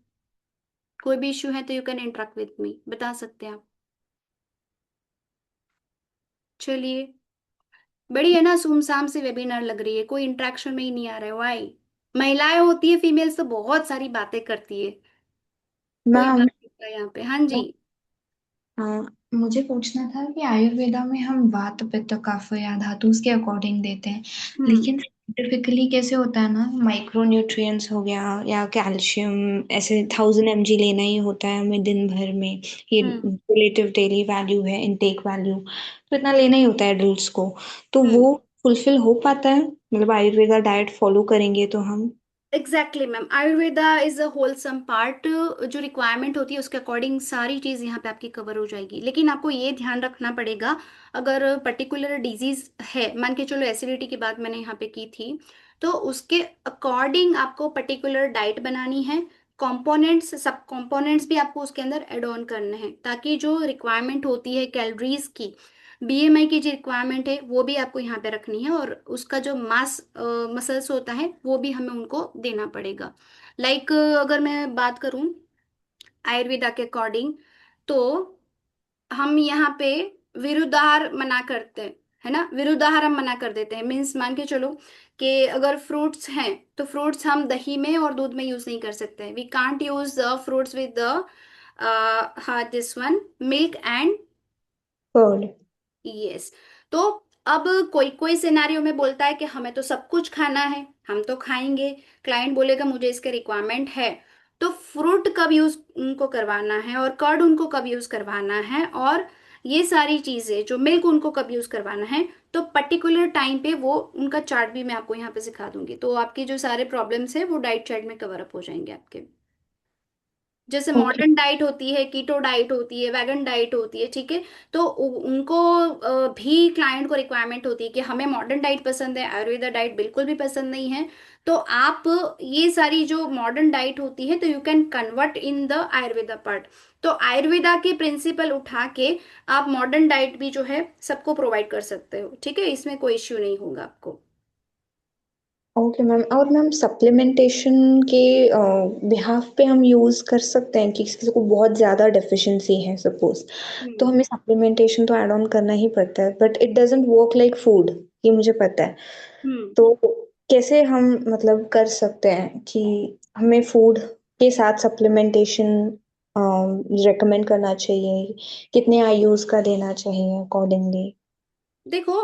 कोई भी इश्यू है तो you can interact with me, बता सकते हैं आप। चलिए, बड़ी है ना सुमसाम सी वेबिनार लग रही है, कोई इंटरेक्शन में ही नहीं आ रहा है, वाई? महिलाएं होती है, फीमेल्स तो बहुत सारी बातें करती है, कोई बात मैम, नहीं होता यहाँ पे। हाँ जी। हाँ, मुझे पूछना था कि आयुर्वेदा में हम वात पित्त कफ या धातु के अकॉर्डिंग देते हैं, हम्म। लेकिन साइंटिफिकली कैसे होता है ना, माइक्रो न्यूट्रिएंट्स हो गया या कैल्शियम, ऐसे 1000 mg लेना ही होता है हमें दिन भर में, ये हम्म। रिलेटिव डेली वैल्यू है, इनटेक वैल्यू, तो इतना लेना ही होता है एडल्ट्स को। तो हम्म। वो फुलफिल हो पाता है, मतलब आयुर्वेदा डाइट फॉलो करेंगे तो हम? Exactly ma'am, Ayurveda is a wholesome part. जो रिक्वायरमेंट होती है उसके अकॉर्डिंग सारी चीज यहाँ पे आपकी कवर हो जाएगी, लेकिन आपको ये ध्यान रखना पड़ेगा, अगर पर्टिकुलर डिजीज है, मान के चलो एसिडिटी की बात मैंने यहाँ पे की थी, तो उसके अकॉर्डिंग आपको पर्टिकुलर डाइट बनानी है। कंपोनेंट्स, सब कंपोनेंट्स भी आपको उसके अंदर एड ऑन करने हैं, ताकि जो रिक्वायरमेंट होती है कैलोरीज की, बीएमआई की जो रिक्वायरमेंट है वो भी आपको यहाँ पे रखनी है, और उसका जो मास मसल्स होता है वो भी हमें उनको देना पड़ेगा। लाइक अगर मैं बात करूं आयुर्वेदा के अकॉर्डिंग, तो हम यहाँ पे विरुद्धाहार मना करते हैं, है ना, विरुद्धाहार हम मना कर देते हैं। मीन्स मान के चलो कि अगर फ्रूट्स हैं तो फ्रूट्स हम दही में और दूध में यूज नहीं कर सकते, we can't use the fruits with the हाँ this one milk and. Curd. Yes. तो अब कोई कोई सिनेरियो में बोलता है कि हमें तो सब कुछ खाना है, हम तो खाएंगे, क्लाइंट बोलेगा मुझे इसके रिक्वायरमेंट है, तो फ्रूट कब यूज उनको करवाना है और कर्ड उनको कब यूज करवाना है, और ये सारी चीजें जो मिल्क उनको कब यूज करवाना है, तो पर्टिकुलर टाइम पे वो उनका चार्ट भी मैं आपको यहाँ पे सिखा दूंगी, तो आपकी जो सारे प्रॉब्लम्स है वो डाइट चार्ट में कवर अप हो जाएंगे आपके। जैसे ओके। मॉडर्न डाइट होती है, कीटो डाइट होती है, वेगन डाइट होती है, ठीक है, तो उनको भी क्लाइंट को रिक्वायरमेंट होती है कि हमें मॉडर्न डाइट पसंद है, आयुर्वेदा डाइट बिल्कुल भी पसंद नहीं है, तो आप ये सारी जो मॉडर्न डाइट होती है तो you can convert in the Ayurveda part. तो आयुर्वेदा के प्रिंसिपल उठा के आप मॉडर्न डाइट भी जो है सबको प्रोवाइड कर सकते हो, ठीक है, इसमें कोई इश्यू नहीं होगा आपको। ओके मैम, और मैम सप्लीमेंटेशन के बिहाफ पे हम यूज कर सकते हैं कि किसी को बहुत ज्यादा डेफिशिएंसी है सपोज, तो हम्म। हमें सप्लीमेंटेशन तो ऐड ऑन करना ही पड़ता है, but it doesn't work like food, ये मुझे पता है। हम्म। तो कैसे हम मतलब कर सकते हैं कि हमें फूड के साथ सप्लीमेंटेशन रेकमेंड करना चाहिए, कितने आयुष का देना चाहिए अकॉर्डिंगली? देखो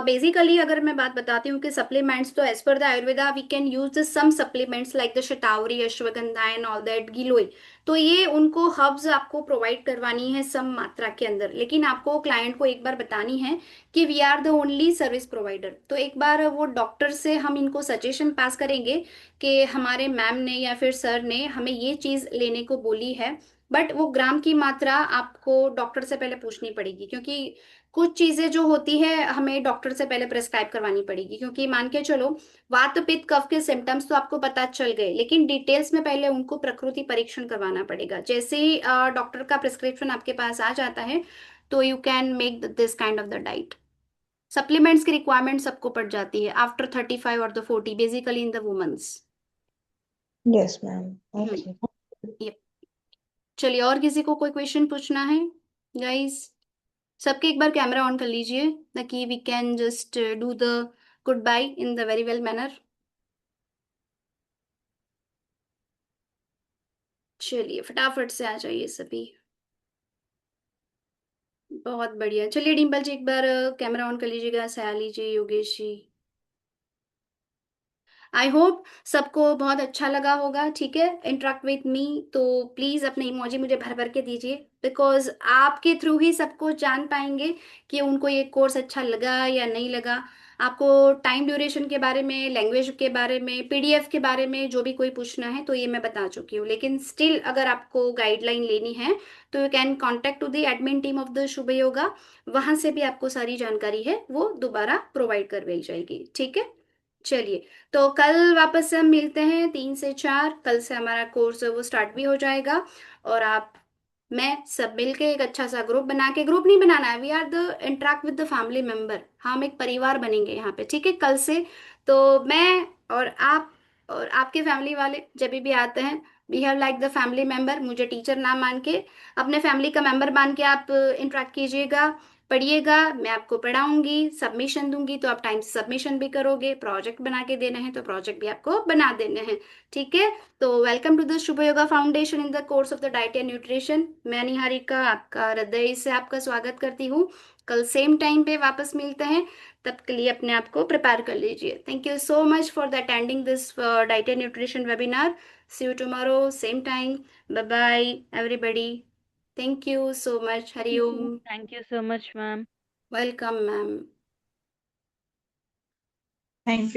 बेसिकली अगर मैं बात बताती हूँ कि सप्लीमेंट्स, तो as per the Ayurveda we can use some supplements like the shatavari, ashwagandha and all that, giloy, तो ये उनको हर्ब्स आपको प्रोवाइड करवानी है सम मात्रा के अंदर, लेकिन आपको क्लाइंट को एक बार बतानी है कि we are the only service provider, तो एक बार वो डॉक्टर से हम इनको सजेशन पास करेंगे कि हमारे मैम ने या फिर सर ने हमें ये चीज लेने को बोली है, बट वो ग्राम की मात्रा आपको डॉक्टर से पहले पूछनी पड़ेगी, क्योंकि कुछ चीजें जो होती है हमें डॉक्टर से पहले प्रेस्क्राइब करवानी पड़ेगी, क्योंकि मान के चलो वात पित्त कफ के सिम्टम्स तो आपको पता चल गए, लेकिन डिटेल्स में पहले उनको प्रकृति परीक्षण करवाना पड़ेगा। जैसे ही डॉक्टर का प्रिस्क्रिप्शन आपके पास आ जाता है तो you can make this kind of the diet. Supplements की रिक्वायरमेंट सबको पड़ जाती है आफ्टर 35 और the 40, basically in the womens. Yes ma'am. Hmm. Okay. ये चलिए, और किसी को कोई क्वेश्चन पूछना है गाइस? सबके एक बार कैमरा ऑन कर लीजिए ताकि we can just do the good bye in the very well manner. चलिए फटाफट से आ जाइए सभी। बहुत बढ़िया, चलिए डिम्पल जी एक बार कैमरा ऑन कर लीजिएगा, सयाली जी, योगेश जी। आई होप सबको बहुत अच्छा लगा होगा, ठीक है, इंटरेक्ट विथ मी, तो प्लीज अपने इमोजी मुझे भर भर के दीजिए, बिकॉज आपके थ्रू ही सबको जान पाएंगे कि उनको ये कोर्स अच्छा लगा या नहीं लगा। आपको टाइम ड्यूरेशन के बारे में, लैंग्वेज के बारे में, पीडीएफ के बारे में जो भी कोई पूछना है तो ये मैं बता चुकी हूँ, लेकिन स्टिल अगर आपको गाइडलाइन लेनी है तो you can contact to the admin team of the Shubh Yoga, वहां से भी आपको सारी जानकारी है वो दोबारा प्रोवाइड करवाई जाएगी, ठीक है। चलिए, तो कल वापस से हम मिलते हैं 3 से 4, कल से हमारा कोर्स वो स्टार्ट भी हो जाएगा, और आप मैं सब मिलके एक अच्छा सा ग्रुप बना के, ग्रुप नहीं बनाना है, we are the interact with the family member, हम एक परिवार बनेंगे यहाँ पे, ठीक है, कल से। तो मैं और आप और आपके फैमिली वाले जब भी आते हैं, behave like the family member, मुझे टीचर ना मान के अपने फैमिली का मेंबर मान के आप इंटरेक्ट कीजिएगा। पढ़िएगा, मैं आपको पढ़ाऊंगी, सबमिशन दूंगी तो आप टाइम से सबमिशन भी करोगे, प्रोजेक्ट बना के देना है तो प्रोजेक्ट भी आपको बना देने हैं। ठीक है, तो welcome to the Shubh Yoga Foundation in the course of the diet and nutrition. मैं निहारिका आपका हृदय से आपका स्वागत करती हूँ। कल सेम टाइम पे वापस मिलते हैं, तब के लिए अपने आप को प्रिपेयर कर लीजिए। Thank you so much for the attending this diet and nutrition webinar. See you tomorrow same time. Bye bye everybody. Thank you so much. Hariom. Thank you so much, ma'am. Welcome ma'am. Thank you.